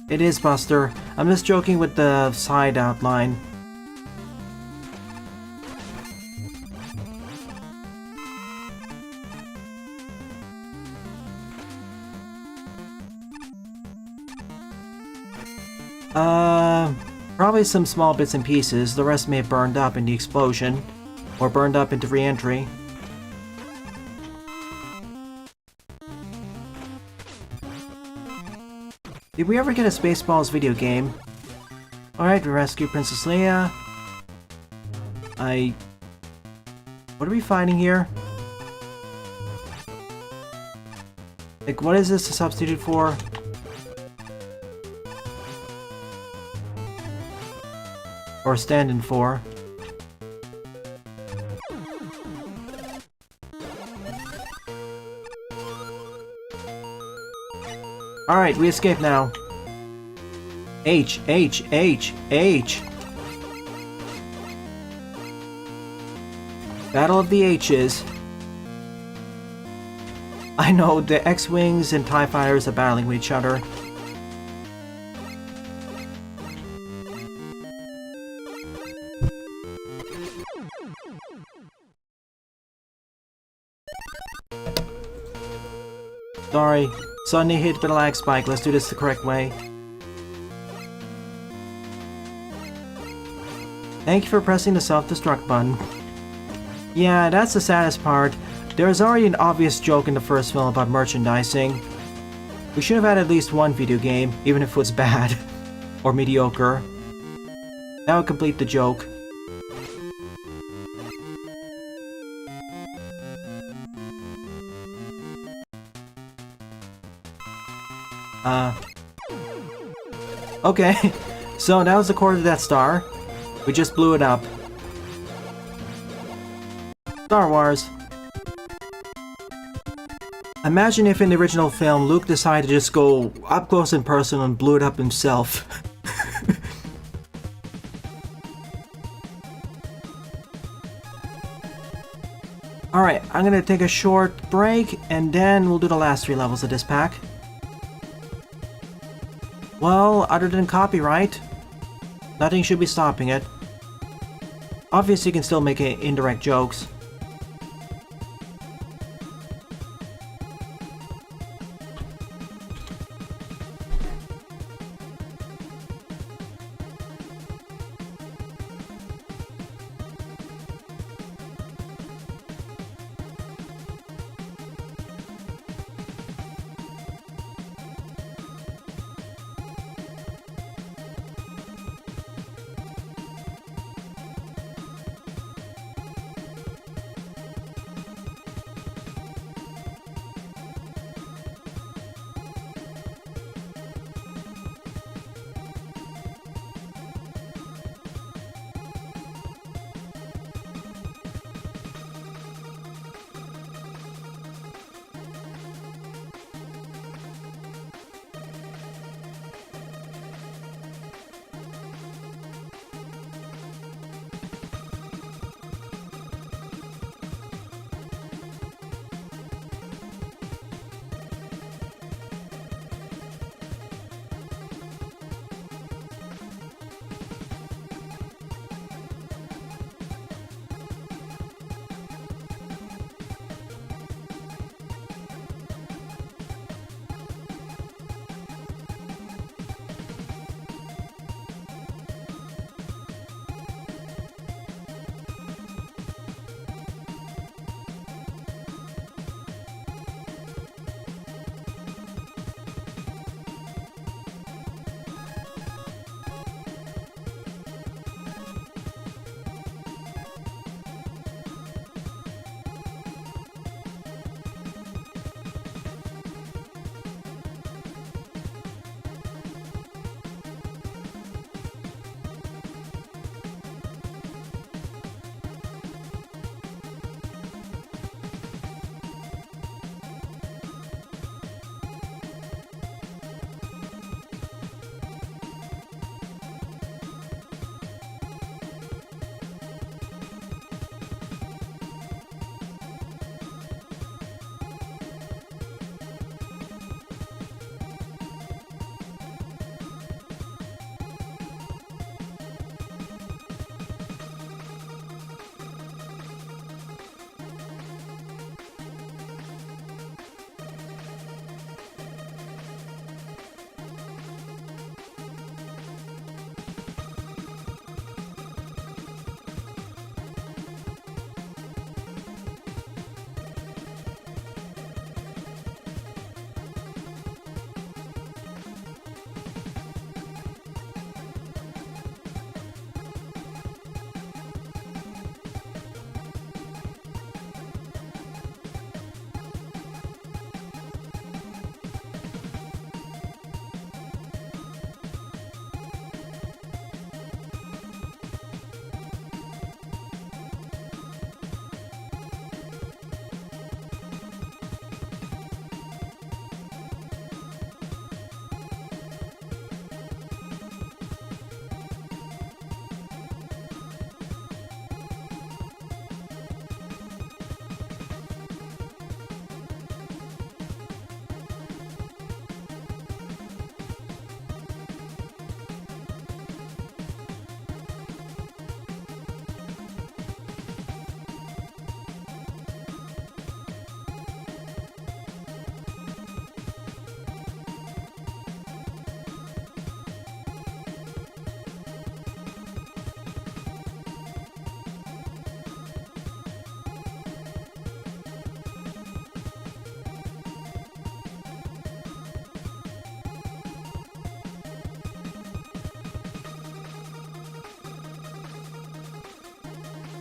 It is Buster. I'm just joking with the side outline. Probably some small bits and pieces. The rest may have burned up in the explosion, or burned up into re-entry. Did we ever get a Spaceballs video game? Alright, we rescue Princess Leia. What are we finding here? Like, what is this a substitute for? Or stand-in for? Alright, we escape now. H. Battle of the H's. I know, the X-Wings and TIE Fighters are battling with each other. Sorry, suddenly hit with a lag spike. Let's do this the correct way. Thank you for pressing the self-destruct button. Yeah, that's the saddest part. There's already an obvious joke in the first film about merchandising. We should have had at least one video game, even if it was bad. Or mediocre. That would complete the joke. Okay, so that was the core of that star. We just blew it up. Star Wars. Imagine if in the original film Luke decided to just go up close and personal and blew it up himself. Alright, I'm gonna take a short break and then we'll do the last 3 levels of this pack. Well, other than copyright, nothing should be stopping it. Obviously you can still make indirect jokes.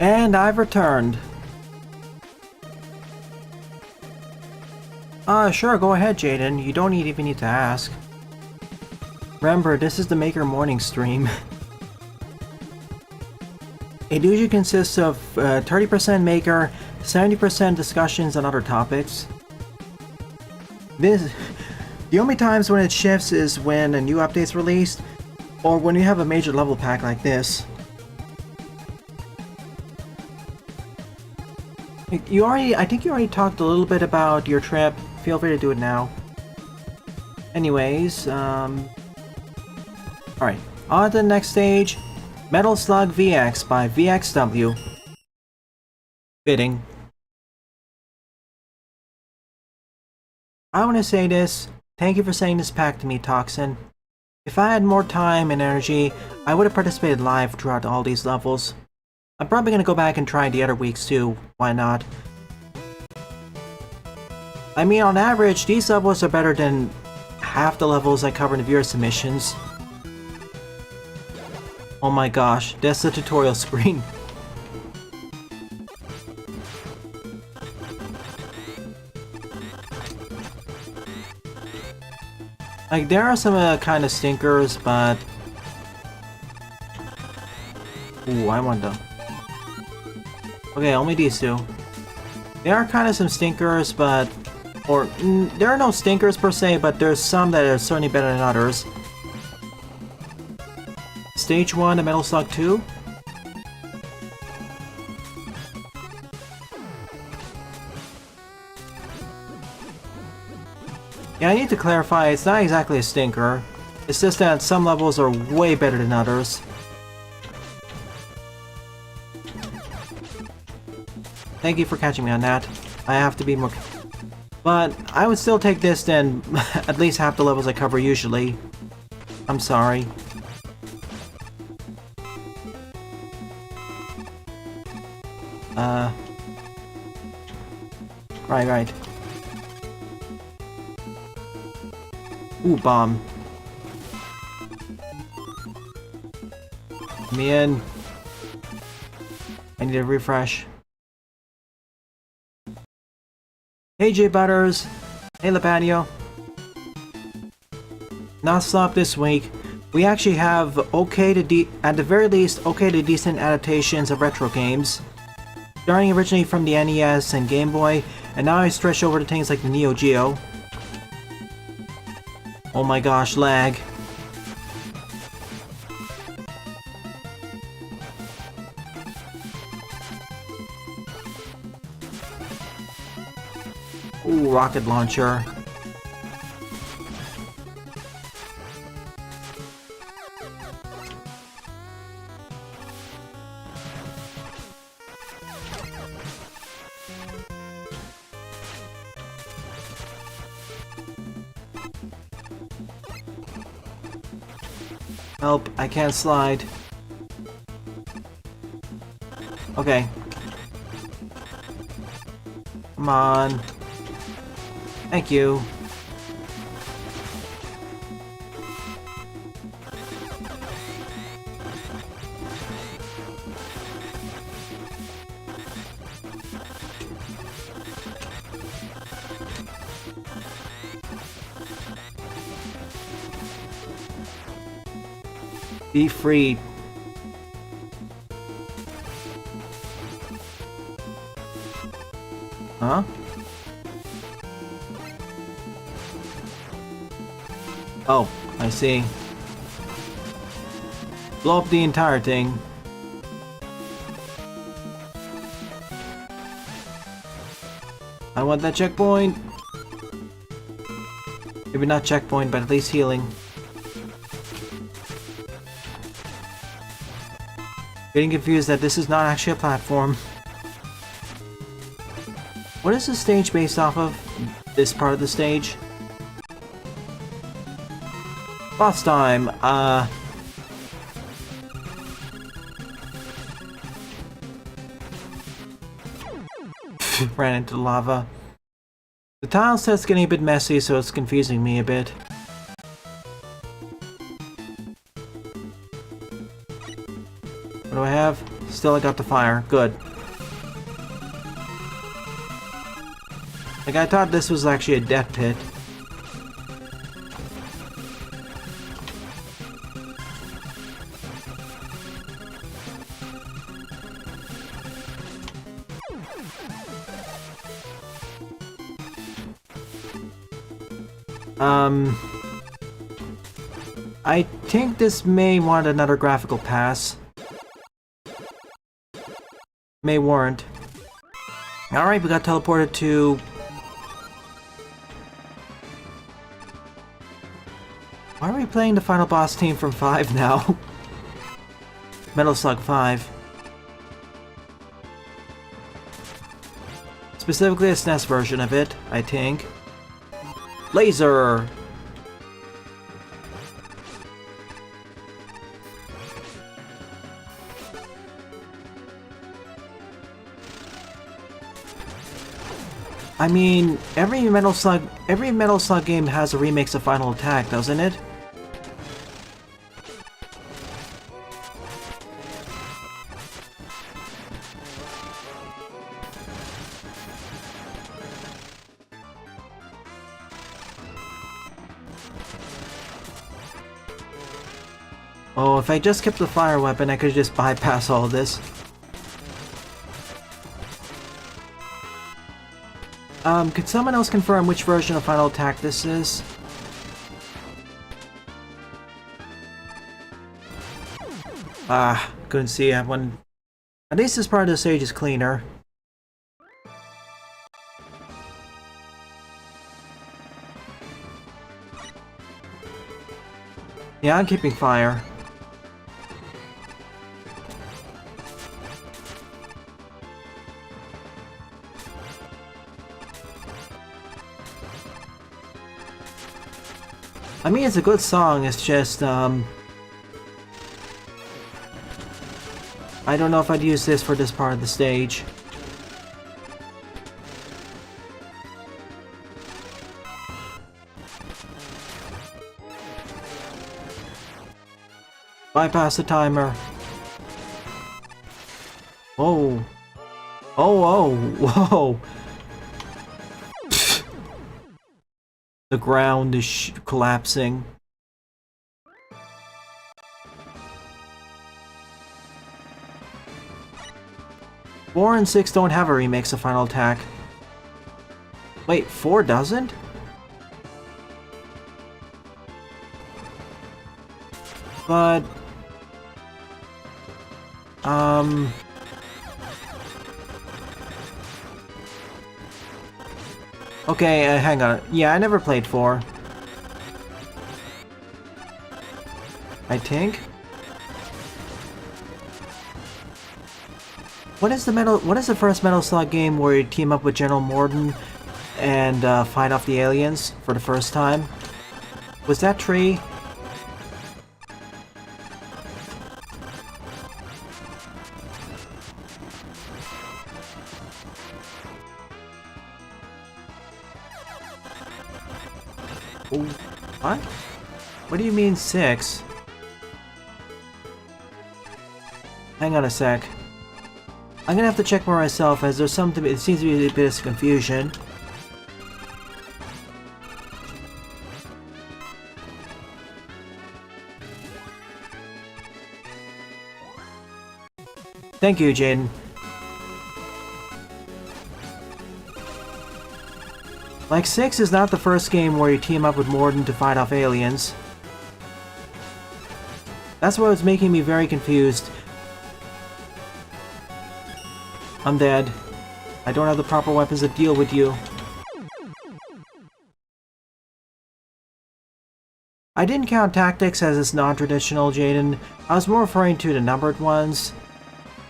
And I've returned. Sure, go ahead, Jaden. You don't even need to ask. Remember, this is the Maker Morning stream. It usually consists of 30% Maker, 70% discussions on other topics. The only times when it shifts is when a new update's released, or when you have a major level pack like this. I think you already talked a little bit about your trip. Feel free to do it now. Anyways, alright. On to the next stage. Metal Slug VX by VXW. Fitting. I want to say this. Thank you for sending this pack to me, Toxin. If I had more time and energy, I would have participated live throughout all these levels. I'm probably gonna go back and try the other weeks too. Why not? I mean, on average, these levels are better than half the levels I cover in the viewer submissions. Oh my gosh, that's the tutorial screen. Like, there are some kind of stinkers, but... Ooh, I want them. Okay, only these two. There are kind of some stinkers, but... Or, there are no stinkers per se, but there's some that are certainly better than others. Stage 1 of Metal Slug 2. Yeah, I need to clarify, it's not exactly a stinker. It's just that some levels are way better than others. Thank you for catching me on that. I have to be more... But I would still take this than at least half the levels I cover usually. I'm sorry. Right. Ooh, bomb. Me in. I need a refresh. Hey J Butters. Hey Lepanio. Not slop this week. We actually have at the very least okay to decent adaptations of retro games. Starting originally from the NES and Game Boy, and now I stretch over to things like the Neo Geo. Oh my gosh, lag. Ooh, rocket launcher. Help, I can't slide. Okay. Come on. Thank you. Be free. Huh? Oh, I see. Blow up the entire thing. I want that checkpoint. Maybe not checkpoint, but at least healing. Getting confused that this is not actually a platform. What is this stage based off of? This part of the stage? Boss time, ran into lava. The tile set's getting a bit messy, so it's confusing me a bit. What do I have? still I got the fire. Good. Like, I thought this was actually a death pit. I think this may want another graphical pass. May warrant. Alright, we got teleported to... Why are we playing the final boss team from 5 now? Metal Slug 5. Specifically a SNES version of it, I think. Laser! I mean, every Metal Slug game has a remix of Final Attack, doesn't it? Oh, if I just kept the fire weapon, I could just bypass all of this. Could someone else confirm which version of Final Attack this is? Couldn't see that one. At least this part of the stage is cleaner. Yeah, I'm keeping fire. I mean, it's a good song, it's just, I don't know if I'd use this for this part of the stage. Bypass the timer. Whoa. Oh, whoa. The ground is collapsing. Four and 6 don't have a remix of Final Attack. Wait, 4 doesn't? But... Okay, hang on. Yeah, I never played 4. I think. What is the first Metal Slug game where you team up with General Morden and fight off the aliens for the first time? Was that Tree? What? What do you mean 6? Hang on a sec. I'm gonna have to check for myself as there's something. It seems to be a bit of confusion. Thank you, Jaden. Like, 6 is not the first game where you team up with Morden to fight off aliens. That's what was making me very confused. I'm dead. I don't have the proper weapons to deal with you. I didn't count tactics as it's non-traditional, Jaden. I was more referring to the numbered ones.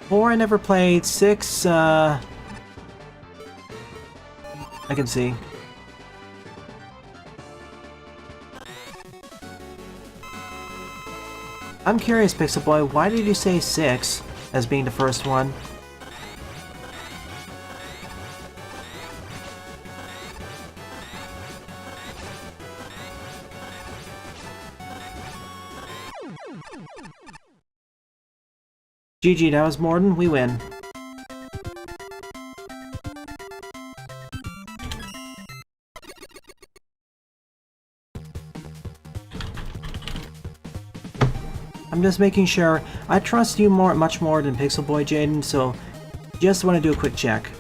4 I never played. 6, I can see. I'm curious, Pixel Boy, why did you say 6 as being the first one? GG, that was Morden. We win. I'm just making sure. I trust you much more than Pixel Boy Jaden, so just want to do a quick check.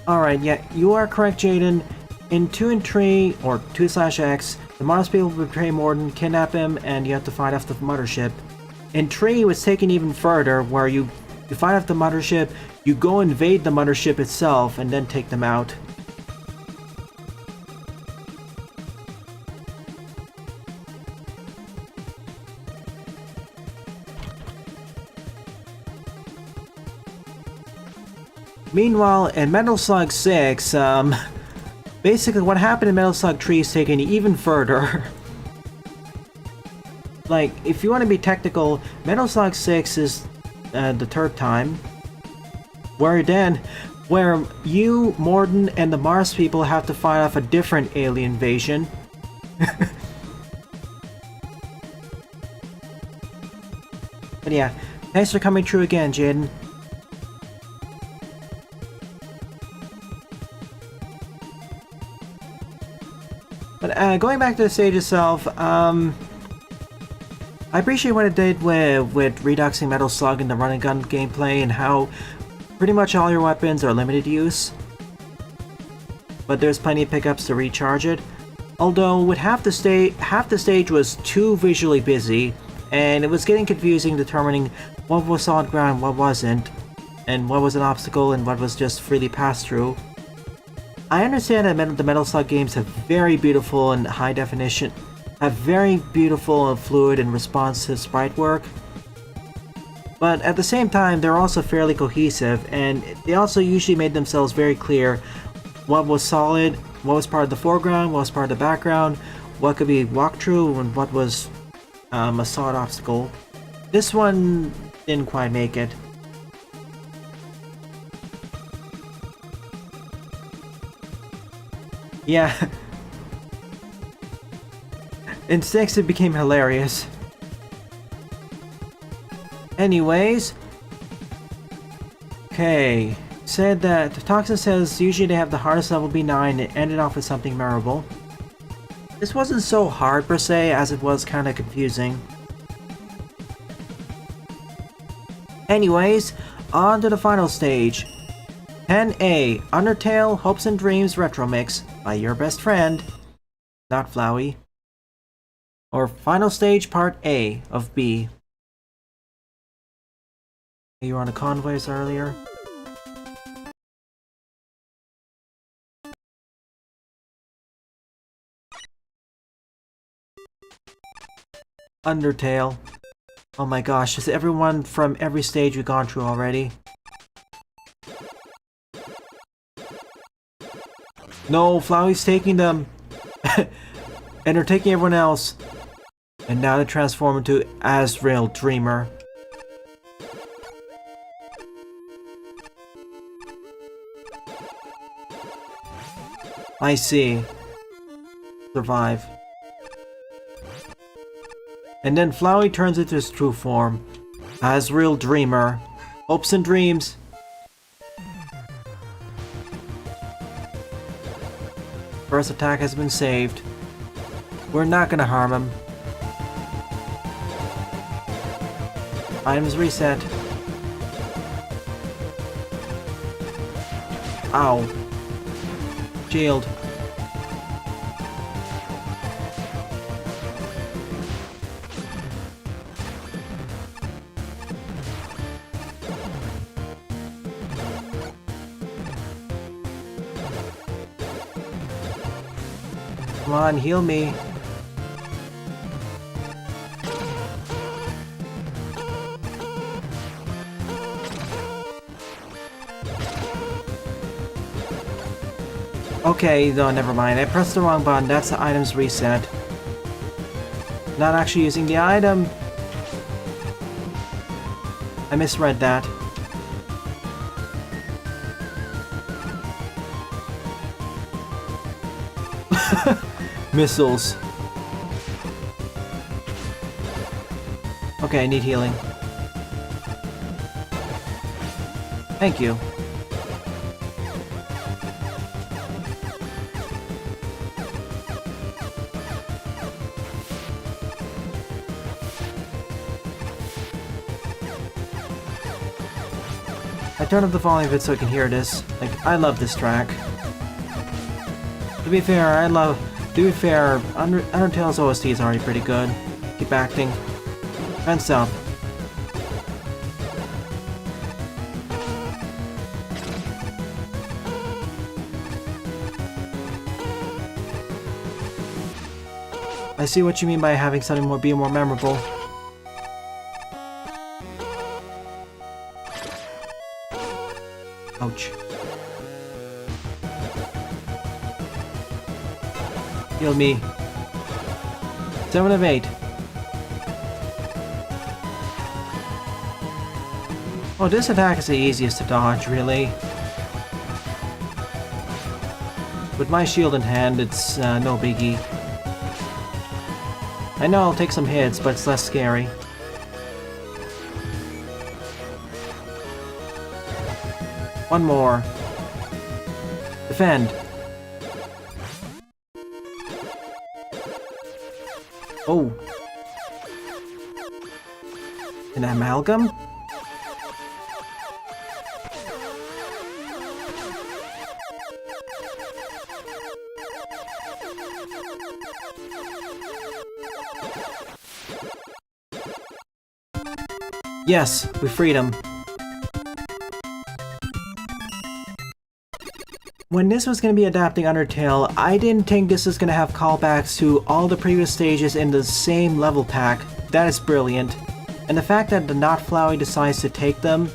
Alright, yeah, you are correct, Jaden. In 2 and 3, or 2/X, the Mars people betray Morden, kidnap him, and you have to fight off the mothership. In 3, it was taken even further, where you fight off the mothership, you go invade the mothership itself, and then take them out. Meanwhile, in Metal Slug 6, basically what happened in Metal Slug 3 is taken even further. Like, if you want to be technical, Metal Slug 6 is the third time, where you, Morden, and the Mars people have to fight off a different alien invasion. But yeah, thanks for coming through again, Jaden. But going back to the stage itself, I appreciate what it did with reduxing Metal Slug and the run and gun gameplay, and how pretty much all your weapons are limited use. But there's plenty of pickups to recharge it. Although with half the stage was too visually busy, and it was getting confusing determining what was solid ground, what wasn't, and what was an obstacle and what was just freely passed through. I understand that the Metal Slug games have very beautiful and high definition, have very beautiful and fluid and responsive sprite work, but at the same time they're also fairly cohesive, and they also usually made themselves very clear what was solid, what was part of the foreground, what was part of the background, what could be walked through, and what was a solid obstacle. This one didn't quite make it. Yeah. In 6 it became hilarious. Anyways. Okay. Said that Toxin says usually they have the hardest level be 9 and it ended off with something memorable. This wasn't so hard per se, as it was kinda confusing. Anyways, on to the final stage. 10A, Undertale Hopes and Dreams Retro Mix by your best friend, not Flowey. Or final stage part A of B. You were on the convoys earlier. Undertale. Oh my gosh, is everyone from every stage we've gone through already? No, Flowey's taking them! And they're taking everyone else. And now they transform into Azrael Dreamer. I see. Survive. And then Flowey turns into his true form. Azrael Dreamer. Hopes and dreams. First attack has been saved. We're not gonna harm him. Items reset. Ow. Shield. Come on, heal me. Okay, no, never mind. I pressed the wrong button. That's the item's reset. Not actually using the item. I misread that. Missiles. Okay, I need healing. Thank you. I turned up the volume of it so I can hear this. Like, I love this track. To be fair, Undertale's OST is already pretty good. Keep acting. Fence up. I see what you mean by having something be more memorable. Ouch. Heal me. 7 of 8. Oh, this attack is the easiest to dodge, really. With my shield in hand, it's no biggie. I know I'll take some hits, but it's less scary. One more. Defend. Oh. An amalgam? Yes, we freed him. When this was going to be adapting Undertale, I didn't think this was going to have callbacks to all the previous stages in the same level pack. That is brilliant. And the fact that the Not Flowey decides to take them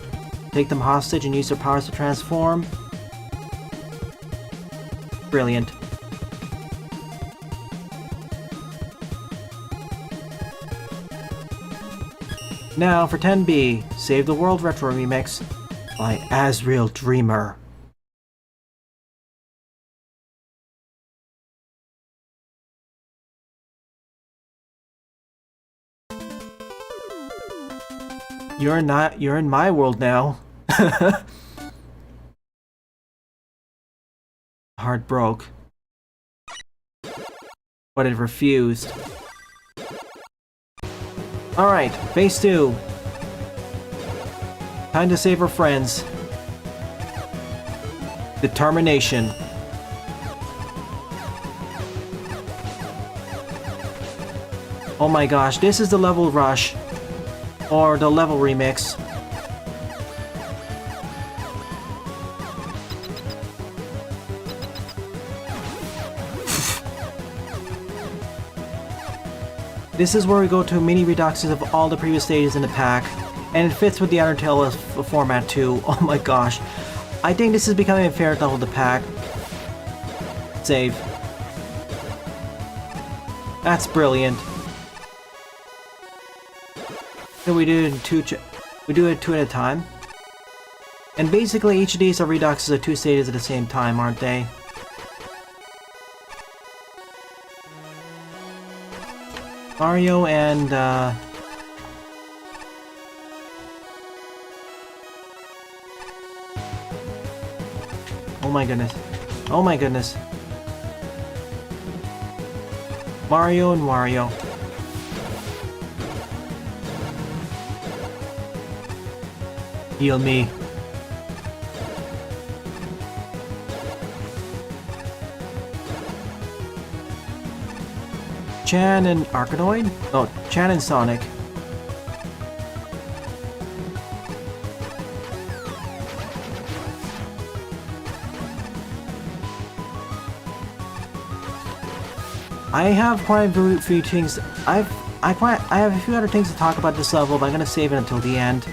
hostage and use their powers to transform. Brilliant. Now for 10B, Save the World Retro Remix by Asriel Dreamer. You're in my world now. Heart broke. But it refused. Alright, phase 2. Time to save our friends. Determination. Oh my gosh, this is the level rush. Or the level remix. This is where we go to mini reductions of all the previous stages in the pack, and it fits with the Undertale format too. Oh my gosh. I think this is becoming a favorite level of the pack. Save. That's brilliant. So we do it two at a time. And basically each of these are reduxes of 2 stages at the same time, aren't they? Mario and oh my goodness. Oh my goodness. Mario and Wario. Heal me. Chan and Arganoid? Oh, Chan and Sonic. I have quite a few things. I have a few other things to talk about this level, but I'm gonna save it until the end.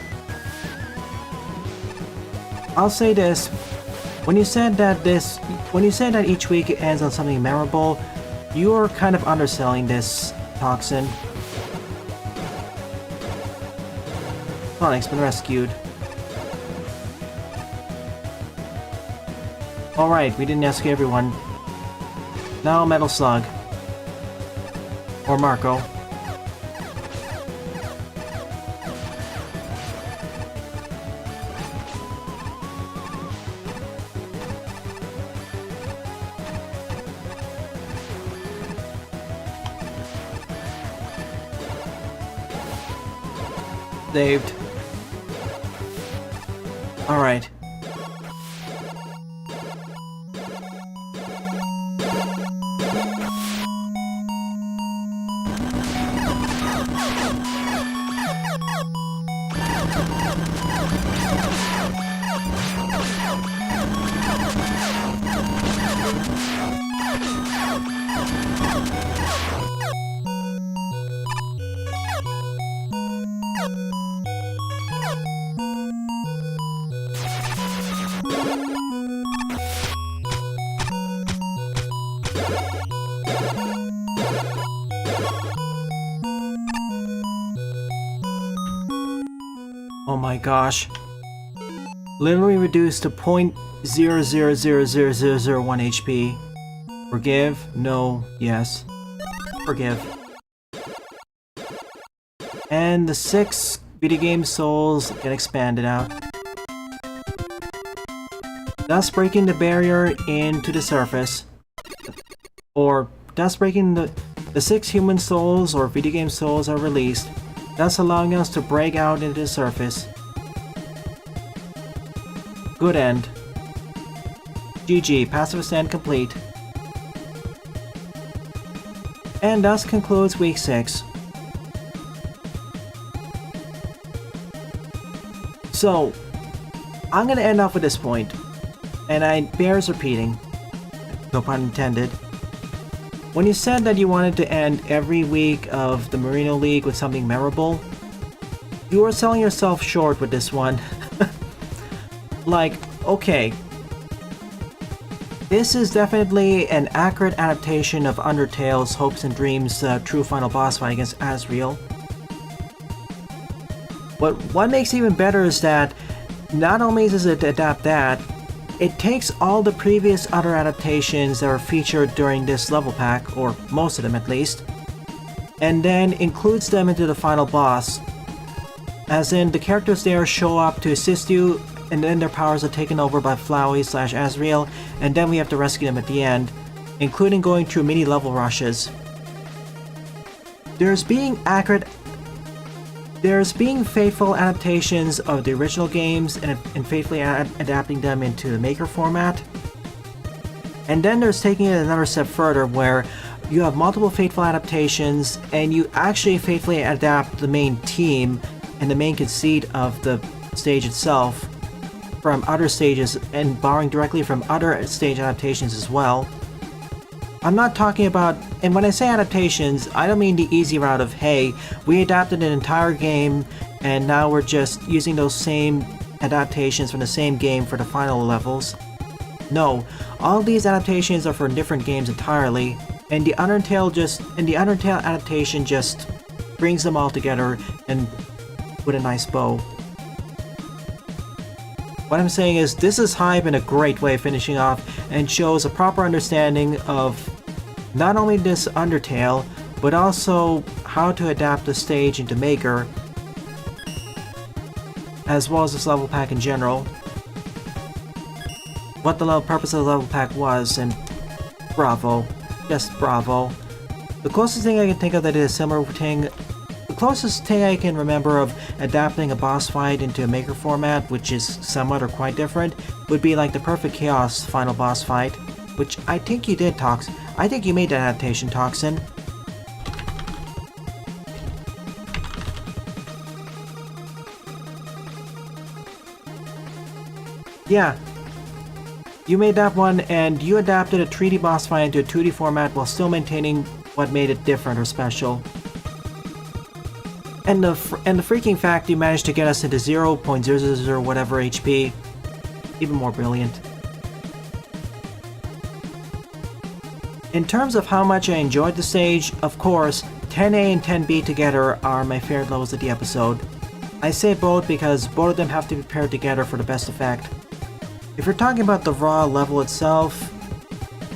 I'll say this: when you said that each week it ends on something memorable, you're kind of underselling this, Toxin. Sonic's been rescued. Alright, we didn't rescue everyone. Now Metal Slug. Or Marco. Saved. Alright. Oh my gosh. Literally reduced to 0.000001 HP. Forgive? No. Yes. Forgive. And the 6 video game souls get expanded out, thus breaking the barrier into the surface. Or thus breaking the 6 human souls or video game souls are released, thus allowing us to break out into the surface. Good end. GG, passive ascent complete. And thus concludes week 6. So, I'm gonna end off with this point, and bears repeating, no pun intended. When you said that you wanted to end every week of the Marino League with something memorable, you are selling yourself short with this one. Like, okay, this is definitely an accurate adaptation of Undertale's Hopes and Dreams true final boss fight against Asriel. But what makes it even better is that not only does it adapt that, it takes all the previous other adaptations that were featured during this level pack, or most of them at least, and then includes them into the final boss. As in, the characters there show up to assist you, and then their powers are taken over by Flowey/Asriel, and then we have to rescue them at the end, including going through mini level rushes. There's being faithful adaptations of the original games and faithfully adapting them into the Maker format. And then there's taking it another step further where you have multiple faithful adaptations and you actually faithfully adapt the main team and the main conceit of the stage itself from other stages and borrowing directly from other stage adaptations as well. I'm not talking about, and when I say adaptations, I don't mean the easy route of, hey, we adapted an entire game and now we're just using those same adaptations from the same game for the final levels. No, all these adaptations are for different games entirely, and the Undertale adaptation just brings them all together and with a nice bow. What I'm saying is, this is hype in a great way finishing off and shows a proper understanding of not only this Undertale, but also how to adapt the stage into Maker, as well as this level pack in general. What the purpose of the level pack was, and bravo. Just bravo. The closest thing I can think of that is a similar thing, the closest thing I can remember of adapting a boss fight into a Maker format, which is somewhat or quite different, would be like the Perfect Chaos final boss fight, which I think you did, Tox. I think you made that adaptation, Toxin. Yeah. You made that one, and you adapted a 3D boss fight into a 2D format while still maintaining what made it different or special. And the freaking fact you managed to get us into 0.000 whatever HP, even more brilliant. In terms of how much I enjoyed the stage, of course, 10A and 10B together are my favorite levels of the episode. I say both because both of them have to be paired together for the best effect. If you're talking about the raw level itself,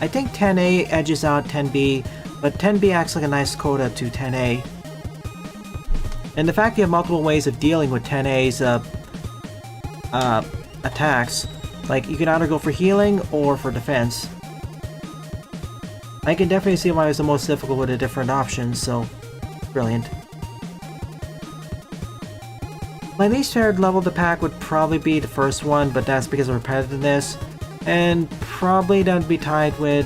I think 10A edges out 10B, but 10B acts like a nice coda to 10A. And the fact you have multiple ways of dealing with 10A's attacks, like you can either go for healing or for defense. I can definitely see why it's the most difficult with the different options, so brilliant. My least favorite level of the pack would probably be the first one, but that's because of repetitiveness, and probably that would be tied with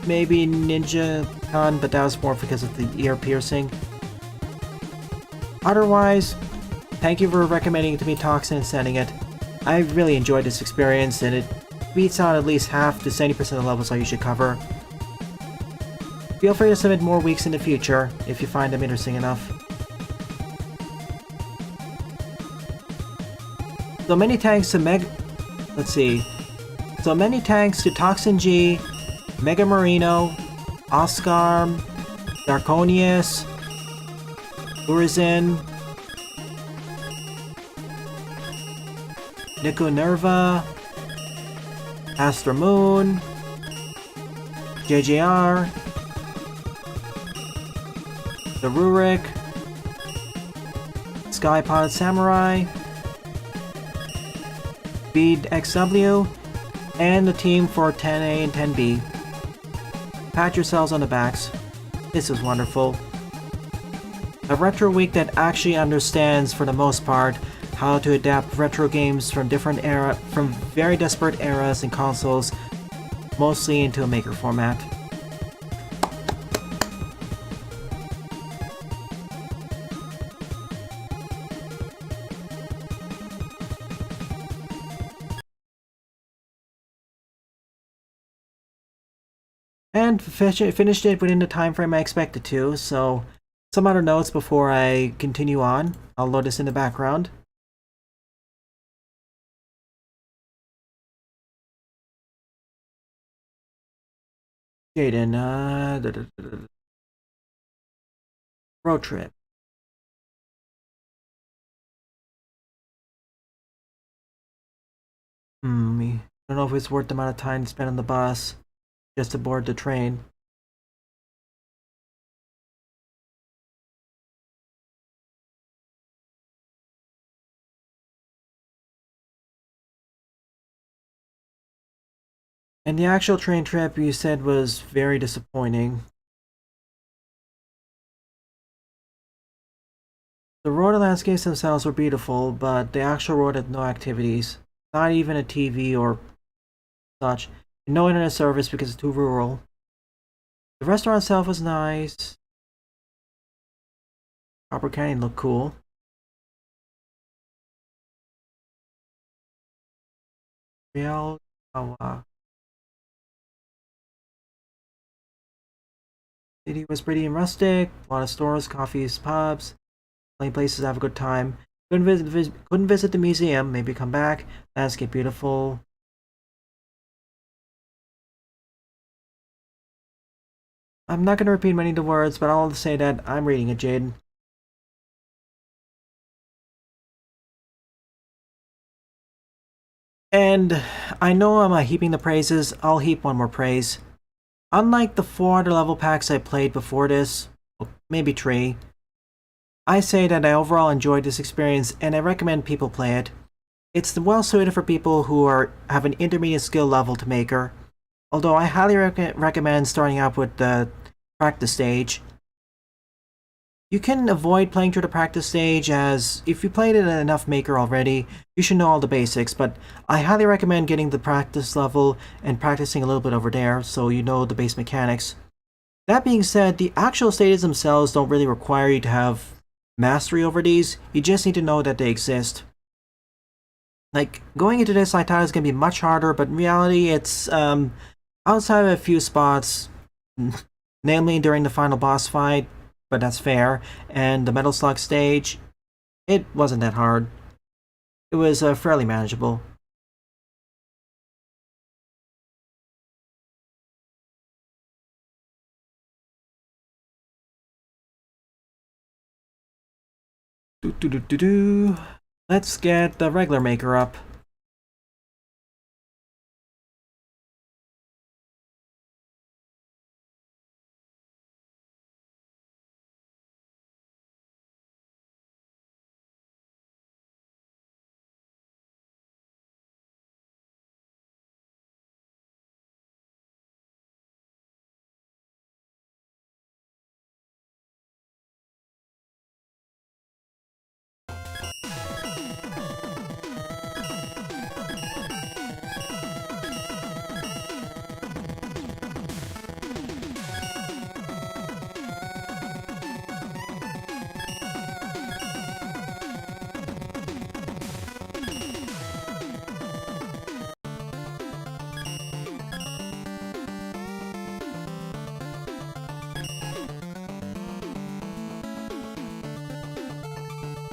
maybe Ninjakan, but that was more because of the ear piercing. Otherwise, thank you for recommending it to me, Toxin, and sending it. I really enjoyed this experience, and it beats out at least half to 70% of the levels I usually cover. Feel free to submit more weeks in the future, if you find them interesting enough. So many thanks to So many thanks to Toxin G, Mega Marino, Oscar, Darkonius, Urizin, Nico Nerva, Astra Moon, JJR, the Rurik, Skypod Samurai, Bead XW, and the team for 10A and 10B. Pat yourselves on the backs. This was wonderful. A retro week that actually understands, for the most part, how to adapt retro games from very disparate eras and consoles, mostly into a maker format. And finished it within the time frame I expected to, so some other notes before I continue on. I'll load this in the background. Jaden, road trip. I don't know if it's worth the amount of time to spend on the bus just to board the train. And the actual train trip you said was very disappointing. The road landscapes themselves were beautiful, but the actual road had no activities. Not even a TV or such. And no internet service because it's too rural. The restaurant itself was nice. Copper Canyon looked cool. Real City was pretty and rustic. A lot of stores, coffees, pubs. Plenty of places to have a good time. Couldn't visit the museum. Maybe come back. Landscape beautiful. I'm not going to repeat many of the words, but I'll say that I'm reading it, Jaden. And I know I'm heaping the praises. I'll heap one more praise. Unlike the 4 other level packs I played before this, maybe 3, I say that I overall enjoyed this experience and I recommend people play it. It's well suited for people who have an intermediate skill level to Maker, although I highly recommend starting out with the practice stage. You can avoid playing through the practice stage, as if you played it enough Maker already, you should know all the basics, but I highly recommend getting the practice level and practicing a little bit over there so you know the base mechanics. That being said, the actual stages themselves don't really require you to have mastery over these, you just need to know that they exist. Like, going into this I thought it was going to be much harder, but in reality it's, outside of a few spots, namely during the final boss fight, but that's fair, and the Metal Slug stage, it wasn't that hard. It was fairly manageable. Let's get the regular Maker up.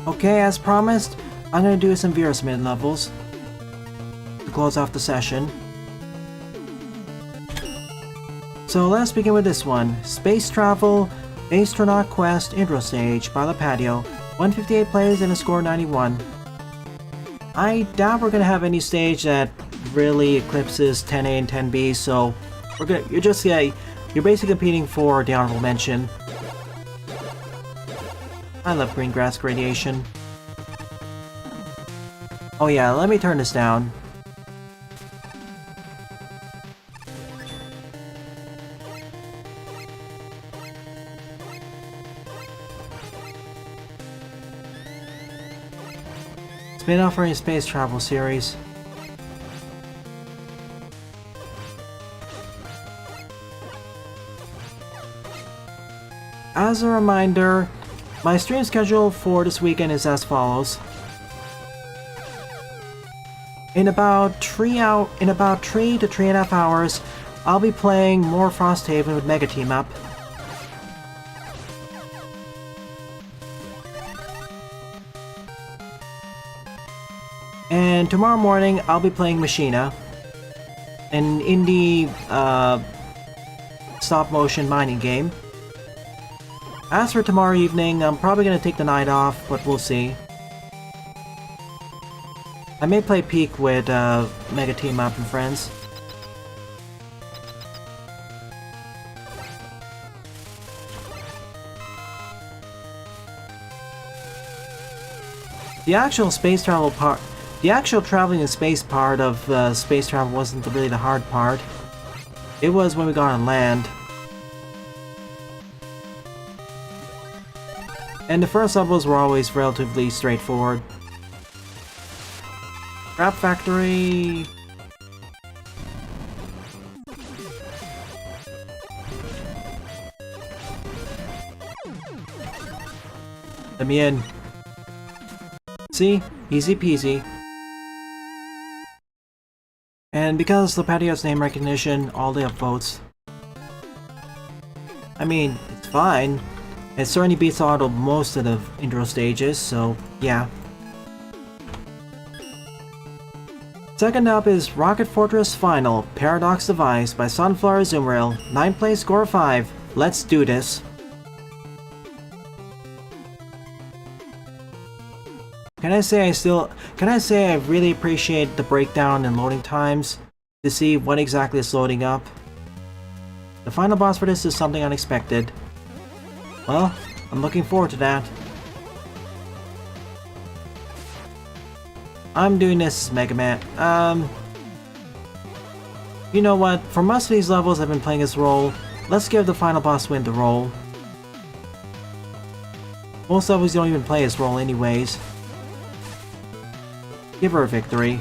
Okay, as promised, I'm gonna do some Virus mid-levels to close off the session. So let's begin with this one. Space Travel, Astronaut Quest Intro Stage by the Patio. 158 plays and a score 91. I doubt we're gonna have any stage that really eclipses 10A and 10B, so you're basically competing for the honorable mention. I love green grass gradation. Oh yeah, let me turn this down. Spin-off for a space travel series. As a reminder, my stream schedule for this weekend is as follows. In about 3 to 3.5 hours, I'll be playing more Frosthaven with Mega Team Up. And tomorrow morning, I'll be playing Machina, an indie stop-motion mining game. As for tomorrow evening, I'm probably gonna take the night off, but we'll see. I may play Peak with Mega Team Up and friends. The actual traveling in space part of space travel wasn't really the hard part. It was when we got on land. And the first levels were always relatively straightforward. Crap Factory... Let me in. See? Easy peasy. And because the patio's name recognition, all the upvotes. I mean, it's fine. It certainly beats out of most of the intro stages, so yeah. Second up is Rocket Fortress Final, Paradox Device by Sunflower Zoomrail. 9 play, score 5. Let's do this. Can I say I really appreciate the breakdown in loading times to see what exactly is loading up? The final boss for this is something unexpected. Well, I'm looking forward to that. I'm doing this as Mega Man. You know what? For most of these levels I've been playing as role, let's give the final boss win the role. Most levels you don't even play as role anyways. Give her a victory.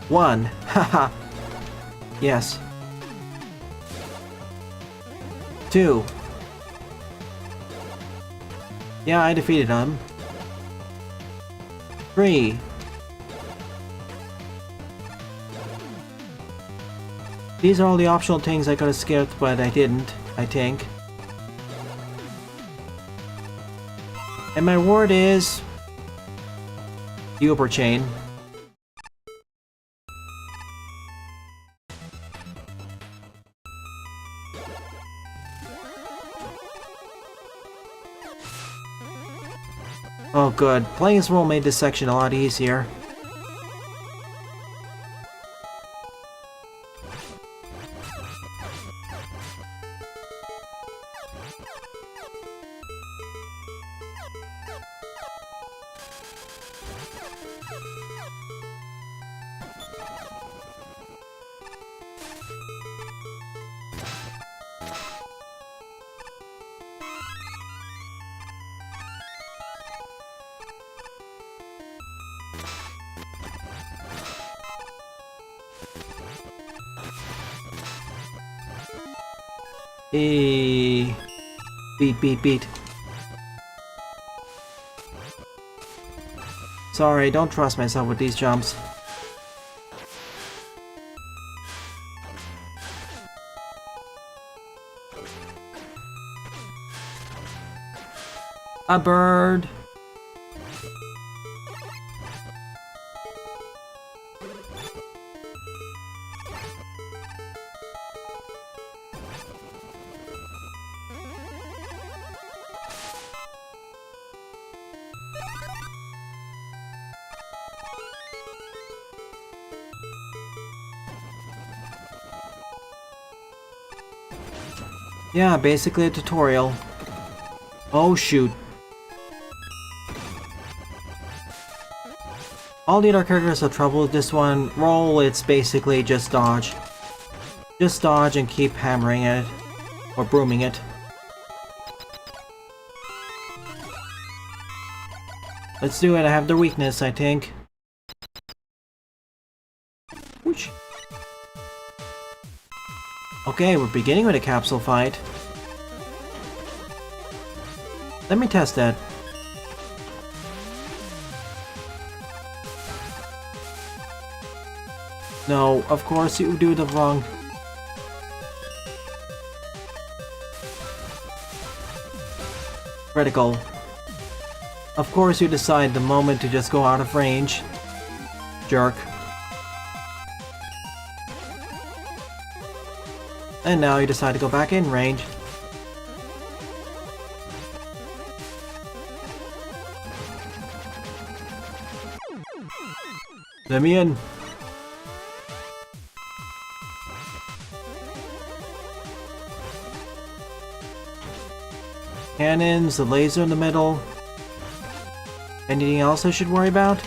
One. Haha. Yes. 2. Yeah, I defeated him. 3. These are all the optional things I could have skipped, but I didn't, I think. And my reward is... the Uber chain. Oh good, playing this role made this section a lot easier. Beat, beat, beat. Sorry, don't trust myself with these jumps. A bird. Yeah, basically a tutorial. Oh shoot. All the other characters have trouble with this one. Roll, it's basically just dodge. Just dodge and keep hammering it. Or brooming it. Let's do it, I have their weakness, I think. Whoosh. Okay, we're beginning with a capsule fight. Let me test that. No, of course you do the wrong... critical. Of course you decide the moment to just go out of range. Jerk. And now you decide to go back in range. Let me in. Cannons, the laser in the middle. Anything else I should worry about?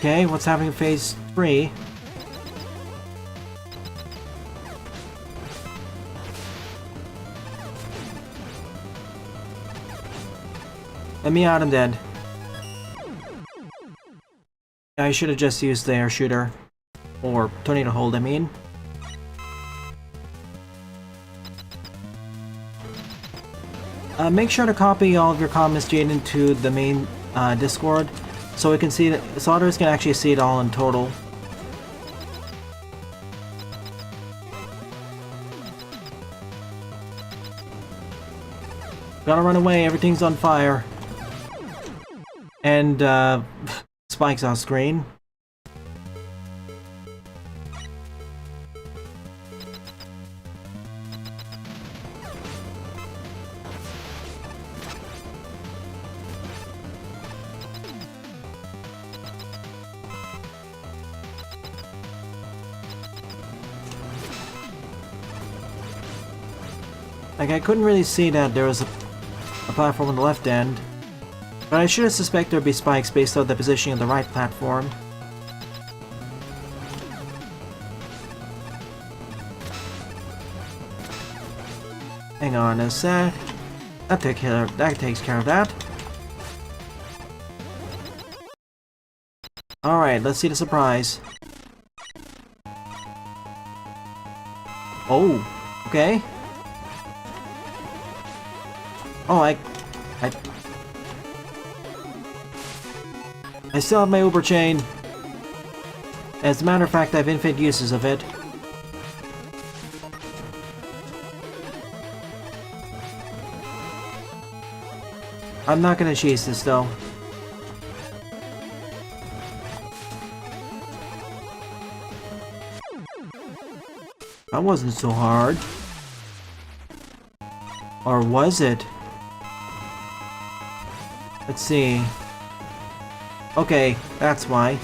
Okay, what's happening in phase 3? Let me out, I'm dead. I should have just used the air shooter. Or tornado hold, I mean. Make sure to copy all of your comments, Jade, into the main Discord. So we can see that, so others can actually see it all in total. Gotta run away, everything's on fire. And, Spike's off screen. Like, I couldn't really see that there was a platform on the left end, but I should have suspected there'd be spikes based on the positioning of the right platform. Hang on a sec. That takes care of that. Alright, let's see the surprise. Oh, okay. Oh, I still have my Uber chain. As a matter of fact, I have infinite uses of it. I'm not gonna chase this though. That wasn't so hard. Or was it? Let's see. Okay, that's why.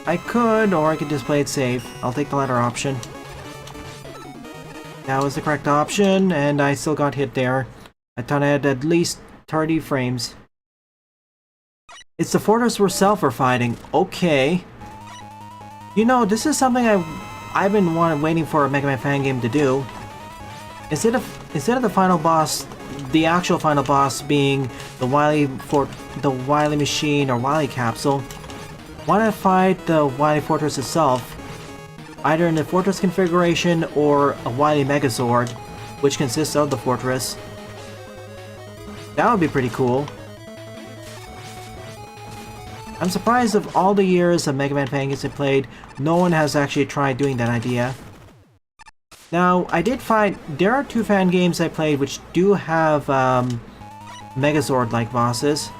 I could, or I could just play it safe. I'll take the latter option. That was the correct option, and I still got hit there. I thought I had at least 30 frames. It's the fortress where Self are fighting. Okay. You know, this is something I've been waiting for a Mega Man fan game to do. Instead of the final boss, the actual final boss being the Wily Machine or Wily Capsule, why not fight the Wily Fortress itself, either in the Fortress configuration or a Wily Megazord, which consists of the Fortress? That would be pretty cool. I'm surprised of all the years of Mega Man fan games I played, no one has actually tried doing that idea. Now, I did find there are 2 fan games I played which do have Megazord-like bosses.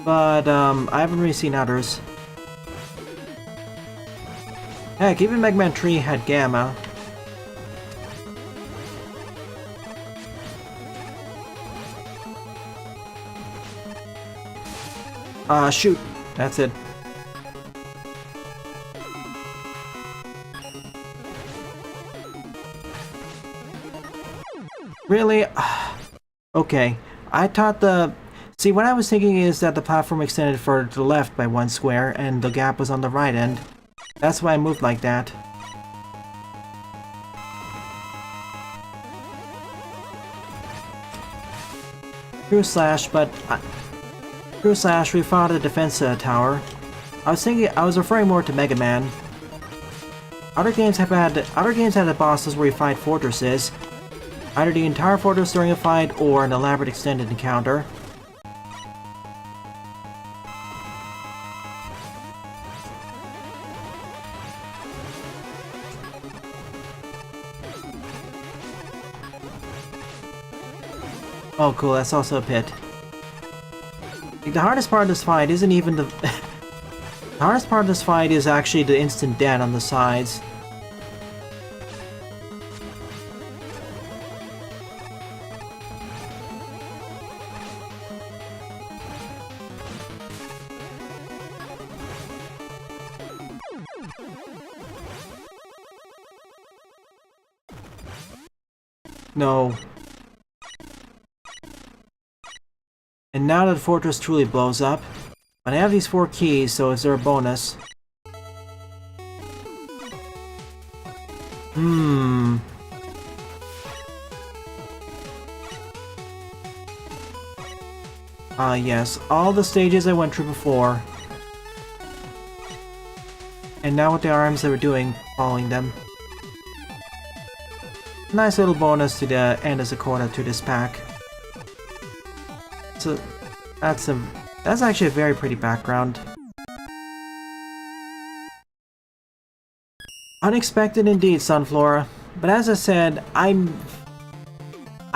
But, I haven't really seen others. Heck, even Mega Man 3 had Gamma. Shoot. That's it. Really? Okay. I thought the... See, what I was thinking is that the platform extended further to the left by 1 square, and the gap was on the right end. That's why I moved like that. True Slash, but... True Slash, we fought at the defense tower. I was referring more to Mega Man. Other games had the bosses where you fight fortresses. Either the entire fortress during a fight, or an elaborate extended encounter. Oh cool, that's also a pit. The hardest part of this fight isn't even the... the hardest part of this fight is actually the instant death on the sides. No. And now that the fortress truly blows up, but I have these 4 keys, so is there a bonus? Yes, all the stages I went through before. And now with the arms that we're doing, following them. Nice little bonus to the end as a quota to this pack. So that's actually a very pretty background. Unexpected indeed, Sunflora. But as I said, I've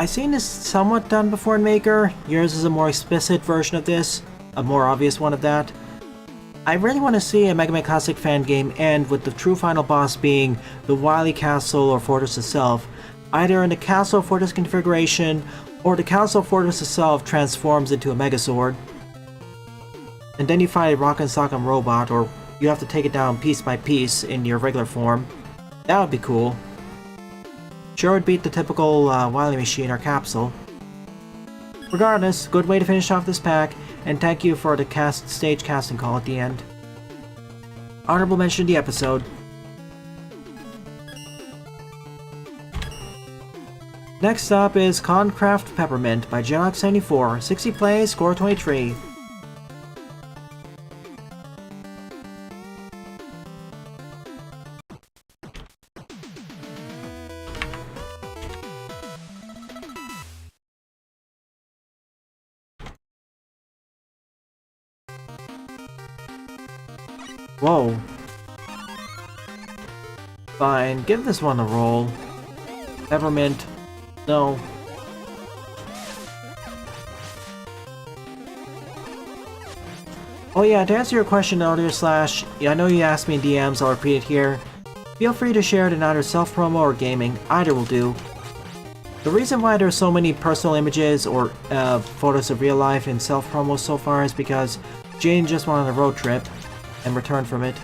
seen this somewhat done before in Maker. Yours is a more explicit version of this, a more obvious one of that. I really want to see a Mega Man Classic fan game end with the true final boss being the Wily Castle or Fortress itself, either in the Castle Fortress configuration, or the Castle Fortress itself transforms into a Megazord. And then you fight a Rock and Sock'em robot, or you have to take it down piece by piece in your regular form. That would be cool. Sure would beat the typical Wily Machine or Capsule. Regardless, good way to finish off this pack, and thank you for the stage casting call at the end. Honorable mention of the episode. Next up is Concraft Peppermint by Jellox74, 60 plays, score 23. Whoa. Fine, give this one a roll. Peppermint. No. Oh yeah, to answer your question earlier, Slash, I know you asked me in DMs, I'll repeat it here. Feel free to share it in either self-promo or gaming, either will do. The reason why there's so many personal images or photos of real life in self-promos so far is because Jane just went on a road trip and returned from it.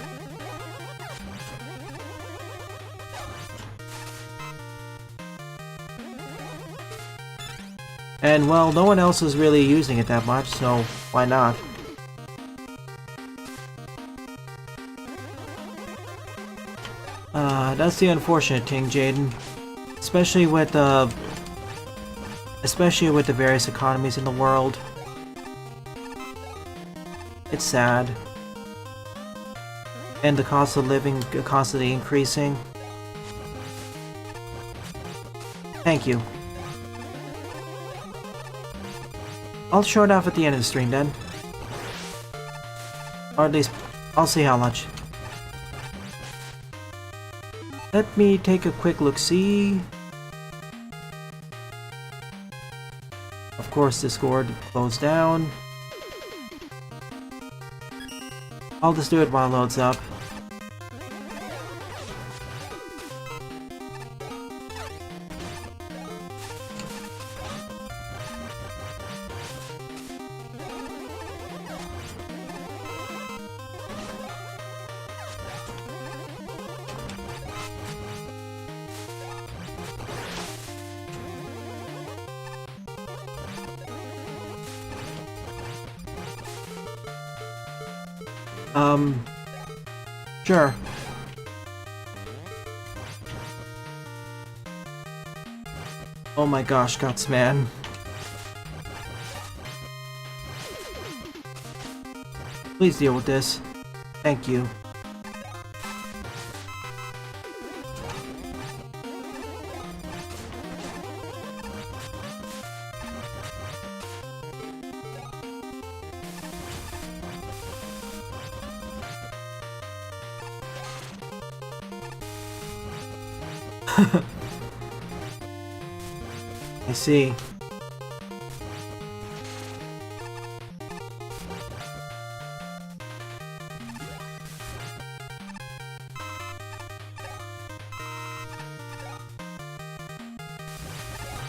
And well, no one else is really using it that much, so why not? That's the unfortunate thing, Jaden. Especially with the various economies in the world. It's sad. And the cost of living constantly increasing. Thank you. I'll show it off at the end of the stream then. Or at least, I'll see how much. Let me take a quick look-see. Of course, Discord closed down. I'll just do it while it loads up. Sure. Oh my gosh, Guts, man. Please deal with this. Thank you. I see.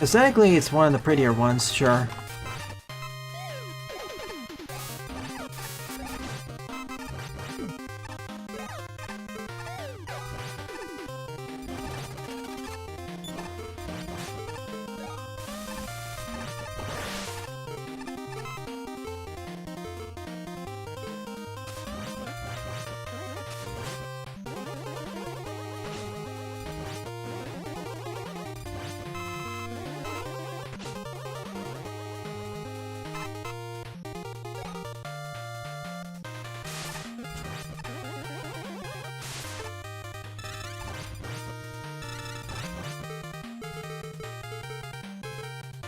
Aesthetically, it's one of the prettier ones, sure.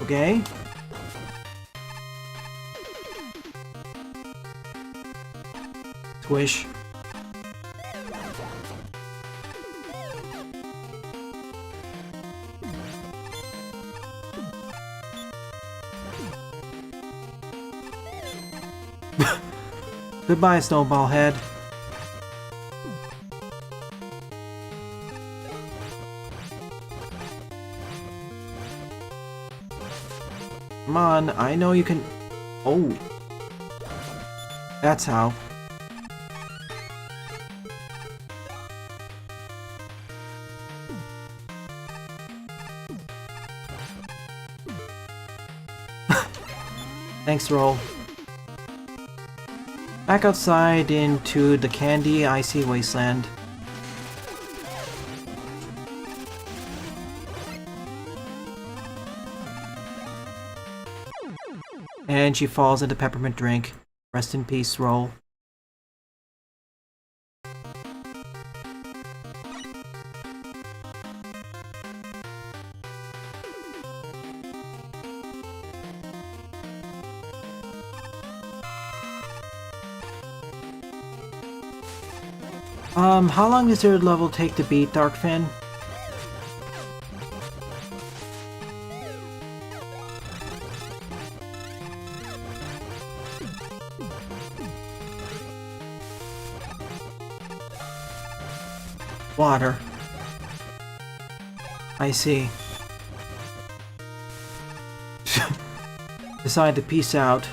Okay. Squish. Goodbye, Snowball Head. Come on, I know you can... Oh. That's how. Thanks, Roll. Back outside into the candy icy wasteland. And she falls into peppermint drink. Rest in peace, Roll. How long does your level take to beat, Darkfin? Water. I see. Decide to peace out.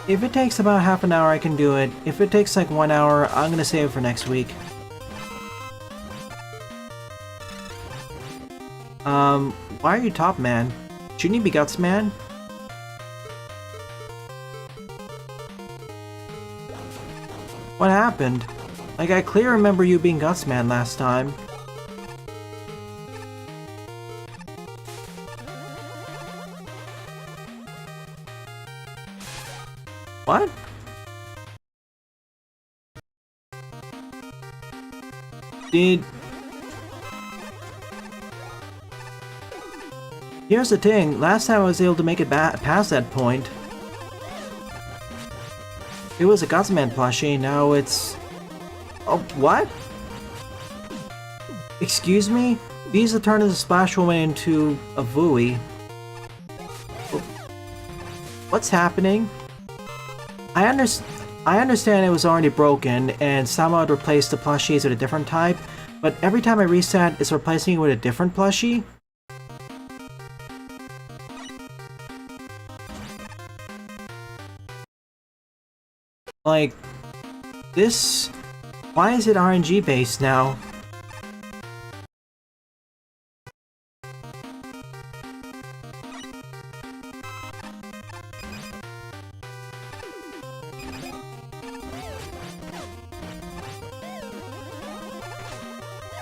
If it takes about half an hour, I can do it. If it takes like 1 hour, I'm gonna save it for next week. Why are you top man? Shouldn't you be guts man? What happened? Like, I clearly remember you being guts man last time. What? Did... Here's the thing, last time I was able to make it past that point. It was a Gutsman plushie, now it's... Oh, what? Excuse me? Visa turned the Splash Woman into a Vui. What's happening? I understand it was already broken, and somehow it replaced the plushies with a different type, but every time I reset, it's replacing it with a different plushie? Like, this... Why is it RNG based now?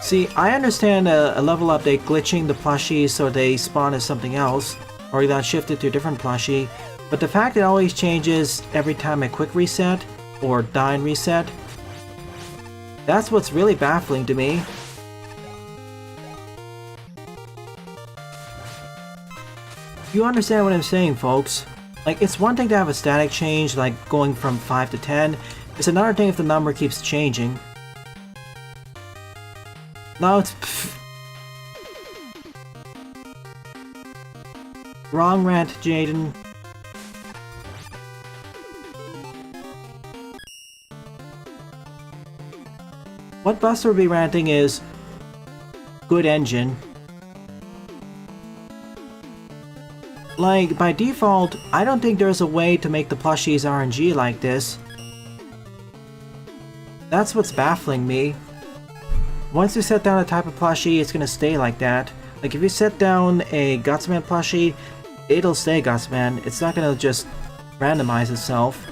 See, I understand a level update glitching the plushies so they spawn as something else, or you got shifted to a different plushie, but the fact it always changes every time I quick reset, or die and reset, that's what's really baffling to me. You understand what I'm saying, folks? Like, it's one thing to have a static change, like going from 5 to 10, it's another thing if the number keeps changing. Now it's... Wrong rant, Jaden. What Buster would be ranting is... Good engine. Like, by default, I don't think there's a way to make the plushies RNG like this. That's what's baffling me. Once you set down a type of plushie, it's gonna stay like that. Like, if you set down a Gutsman plushie, it'll stay Gutsman. It's not gonna just randomize itself.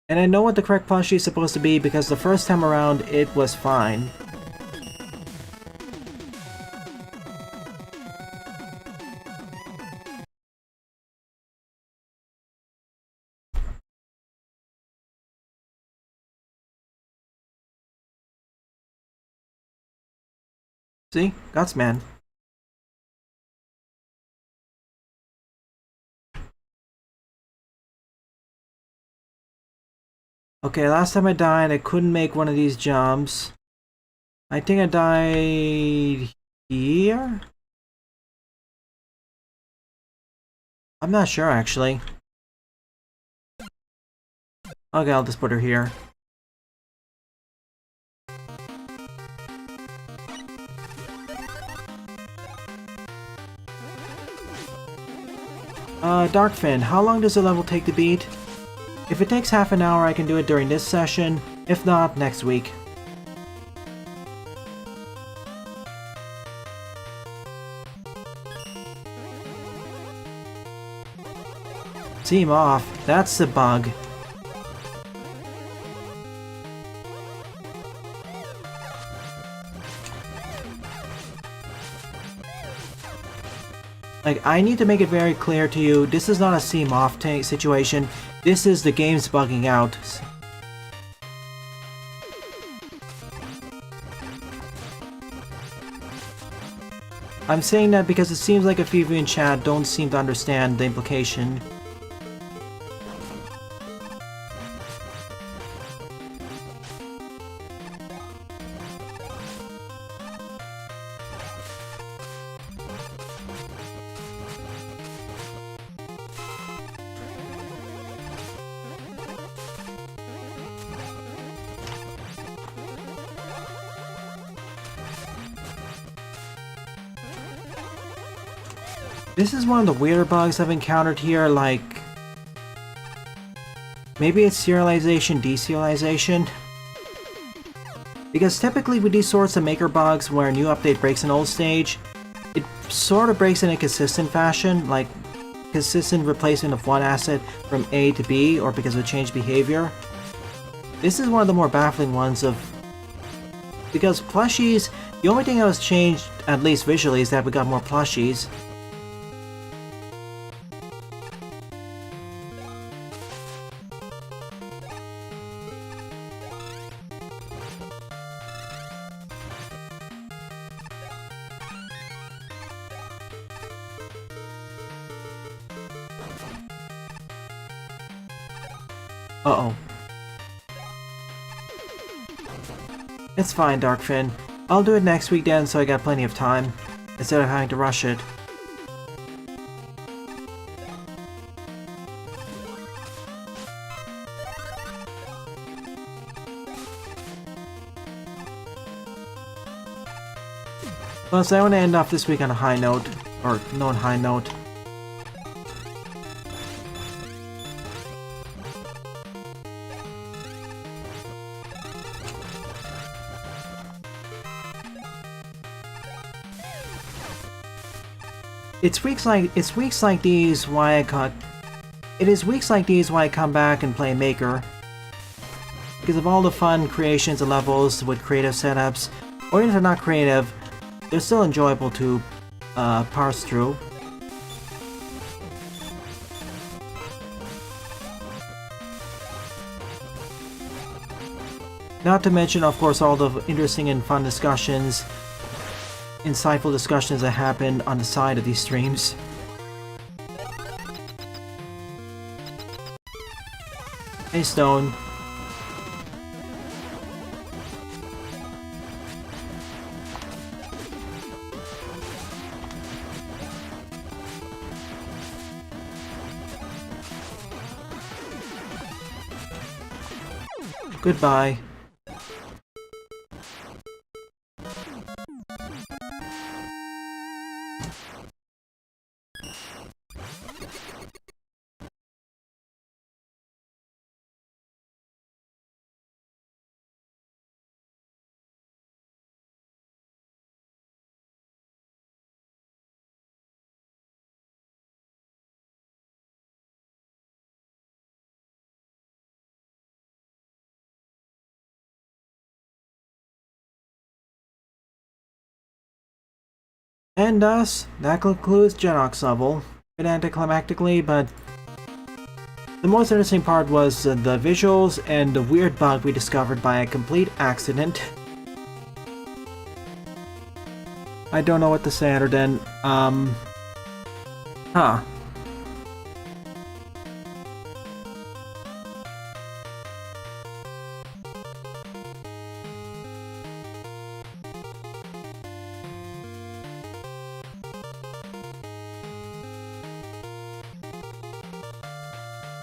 And I know what the correct plushie is supposed to be because the first time around, it was fine. See? Gutsman. Okay, last time I died, I couldn't make one of these jumps. I think I died here? I'm not sure, actually. Okay, I'll just put her here. Darkfin, how long does the level take to beat? If it takes half an hour, I can do it during this session. If not, next week. Team off. That's the bug. Like, I need to make it very clear to you, this is not a seam off situation. This is the game's bugging out. I'm saying that because it seems like a few of you in chat don't seem to understand the implication. This is one of the weirder bugs I've encountered here, like... maybe it's serialization, deserialization? Because typically with these sorts of maker bugs where a new update breaks an old stage, it sort of breaks in a consistent fashion, like consistent replacement of one asset from A to B, or because of changed behavior. This is one of the more baffling ones of... because plushies, the only thing that was changed, at least visually, is that we got more plushies. Uh-oh. It's fine, Darkfin. I'll do it next week then, so I got plenty of time, instead of having to rush it. Plus, I want to end off this week on a high note, or non-high note. It's weeks like these why I come back and play Maker. Because of all the fun creations and levels with creative setups, or even if they're not creative, they're still enjoyable to parse through. Not to mention, of course, all the interesting and fun discussions, insightful discussions that happen on the side of these streams. Hey, Stone. Goodbye. And thus, that concludes Genox level. A bit anticlimactically, but the most interesting part was the visuals and the weird bug we discovered by a complete accident. I don't know what to say other than, huh.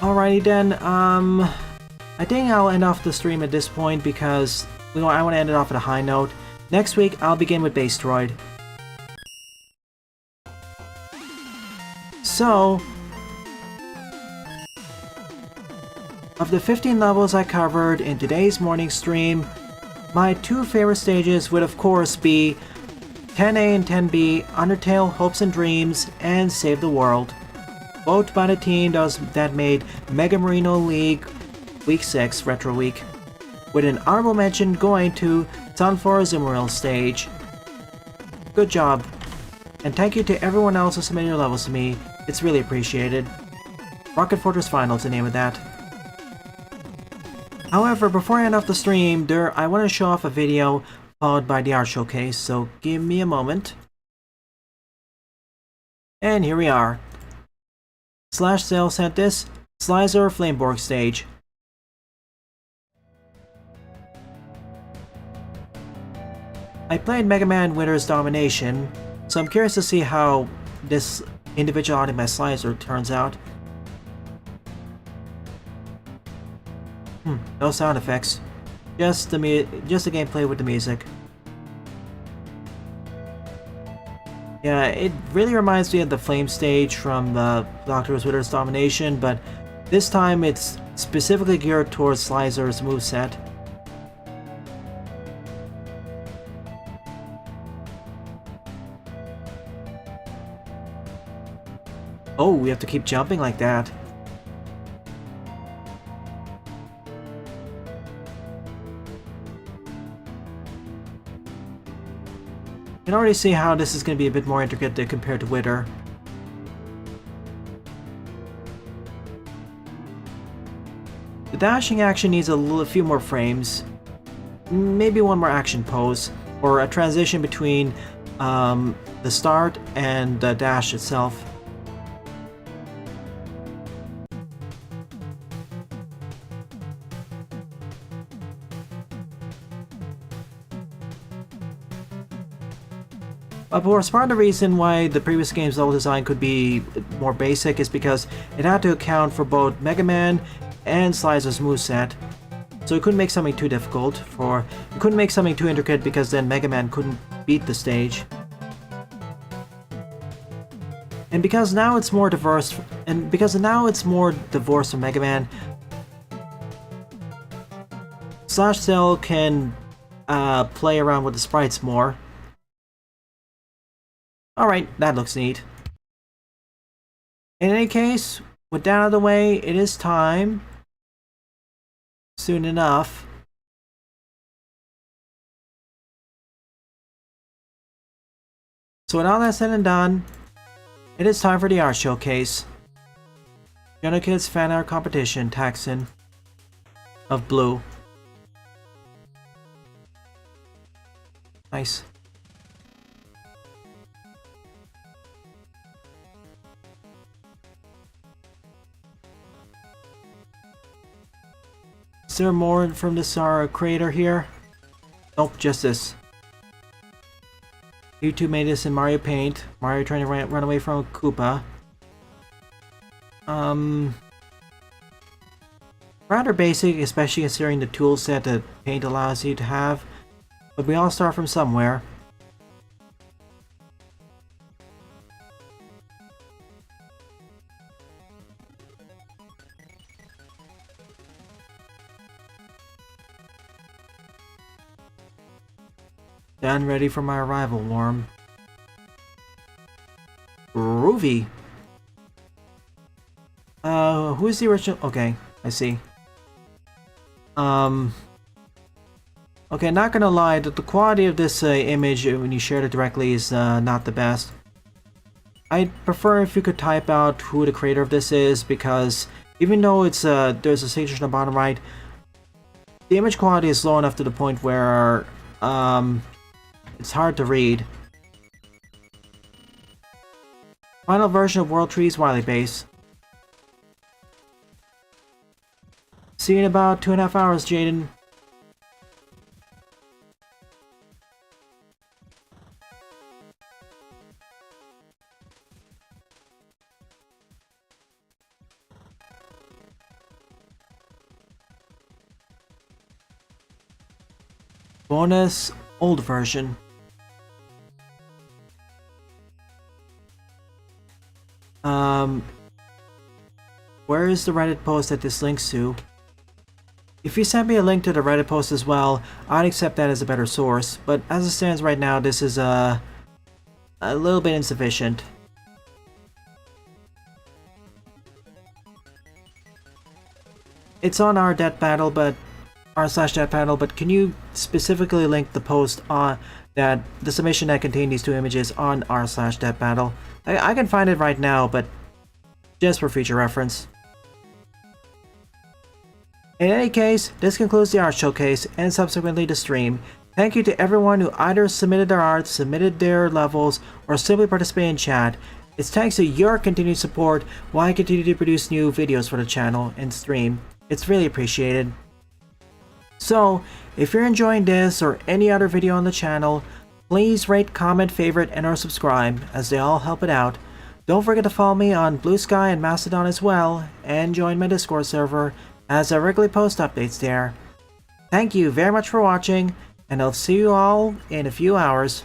Alrighty then, I think I'll end off the stream at this point because I want to end it off at a high note. Next week, I'll begin with Basedroid. So, of the 15 levels I covered in today's morning stream, my two favorite stages would of course be 10A and 10B, Undertale, Hopes and Dreams, and Save the World. Both by the team that made Mega Marino League Week 6 Retro Week, with an honorable mention going to Sunflower's Emerald stage. Good job, and thank you to everyone else who submitted your levels to me, it's really appreciated. Rocket Fortress Final is the name of that. However, before I end off the stream, I want to show off a video followed by the art showcase, so give me a moment. And here we are. Slash Sale sent this, Slizer Flameborg stage. I played Mega Man Winter's Domination, so I'm curious to see how this individuality by Slizer turns out. No sound effects. Just the gameplay with the music. Yeah, it really reminds me of the Flame stage from Dr. Winter's Domination, but this time it's specifically geared towards Slizer's moveset. Oh, we have to keep jumping like that. You can already see how this is going to be a bit more intricate compared to Winter. The dashing action needs a few more frames. Maybe one more action pose, or a transition between the start and the dash itself. Of course, part of the reason why the previous game's level design could be more basic is because it had to account for both Mega Man and Slizer's moveset. So it couldn't make something too difficult, it couldn't make something too intricate because then Mega Man couldn't beat the stage. And because now it's more diverse, from Mega Man, Slash Cell can play around with the sprites more. Alright, that looks neat. In any case, with that out of the way, it is time. Soon enough. So with all that said and done, it is time for the art showcase. Jungle Kids Fan Art Competition, Taxon of Blue. Nice. Is there more from this creator here? Nope, just this. YouTube made this in Mario Paint. Mario trying to run away from a Koopa. Rather basic, especially considering the tool set that Paint allows you to have. But we all start from somewhere. Done, ready for my arrival, Worm. Groovy. Who is the original? Okay, I see. Okay, not gonna lie, the quality of this image when you shared it directly is not the best. I'd prefer if you could type out who the creator of this is, because even though it's there's a signature on the bottom right, the image quality is low enough to the point where it's hard to read. Final version of World Tree's Wily Base. See you in about 2.5 hours, Jaden. bonus old version. Where is the Reddit post that this links to? If you send me a link to the Reddit post as well, I'd accept that as a better source, but as it stands right now, this is a little bit insufficient. It's on r/death battle, but can you specifically link the post on that the submission that contained these two images on r/death battle? I can find it right now, but just for future reference. In any case, this concludes the art showcase and subsequently the stream. Thank you to everyone who either submitted their art, submitted their levels, or simply participated in chat. It's thanks to your continued support why I continue to produce new videos for the channel and stream. It's really appreciated. So, if you're enjoying this or any other video on the channel, please rate, comment, favorite, and or subscribe, as they all help it out. Don't forget to follow me on Blue Sky and Mastodon as well, and join my Discord server, as I regularly post updates there. Thank you very much for watching, and I'll see you all in a few hours.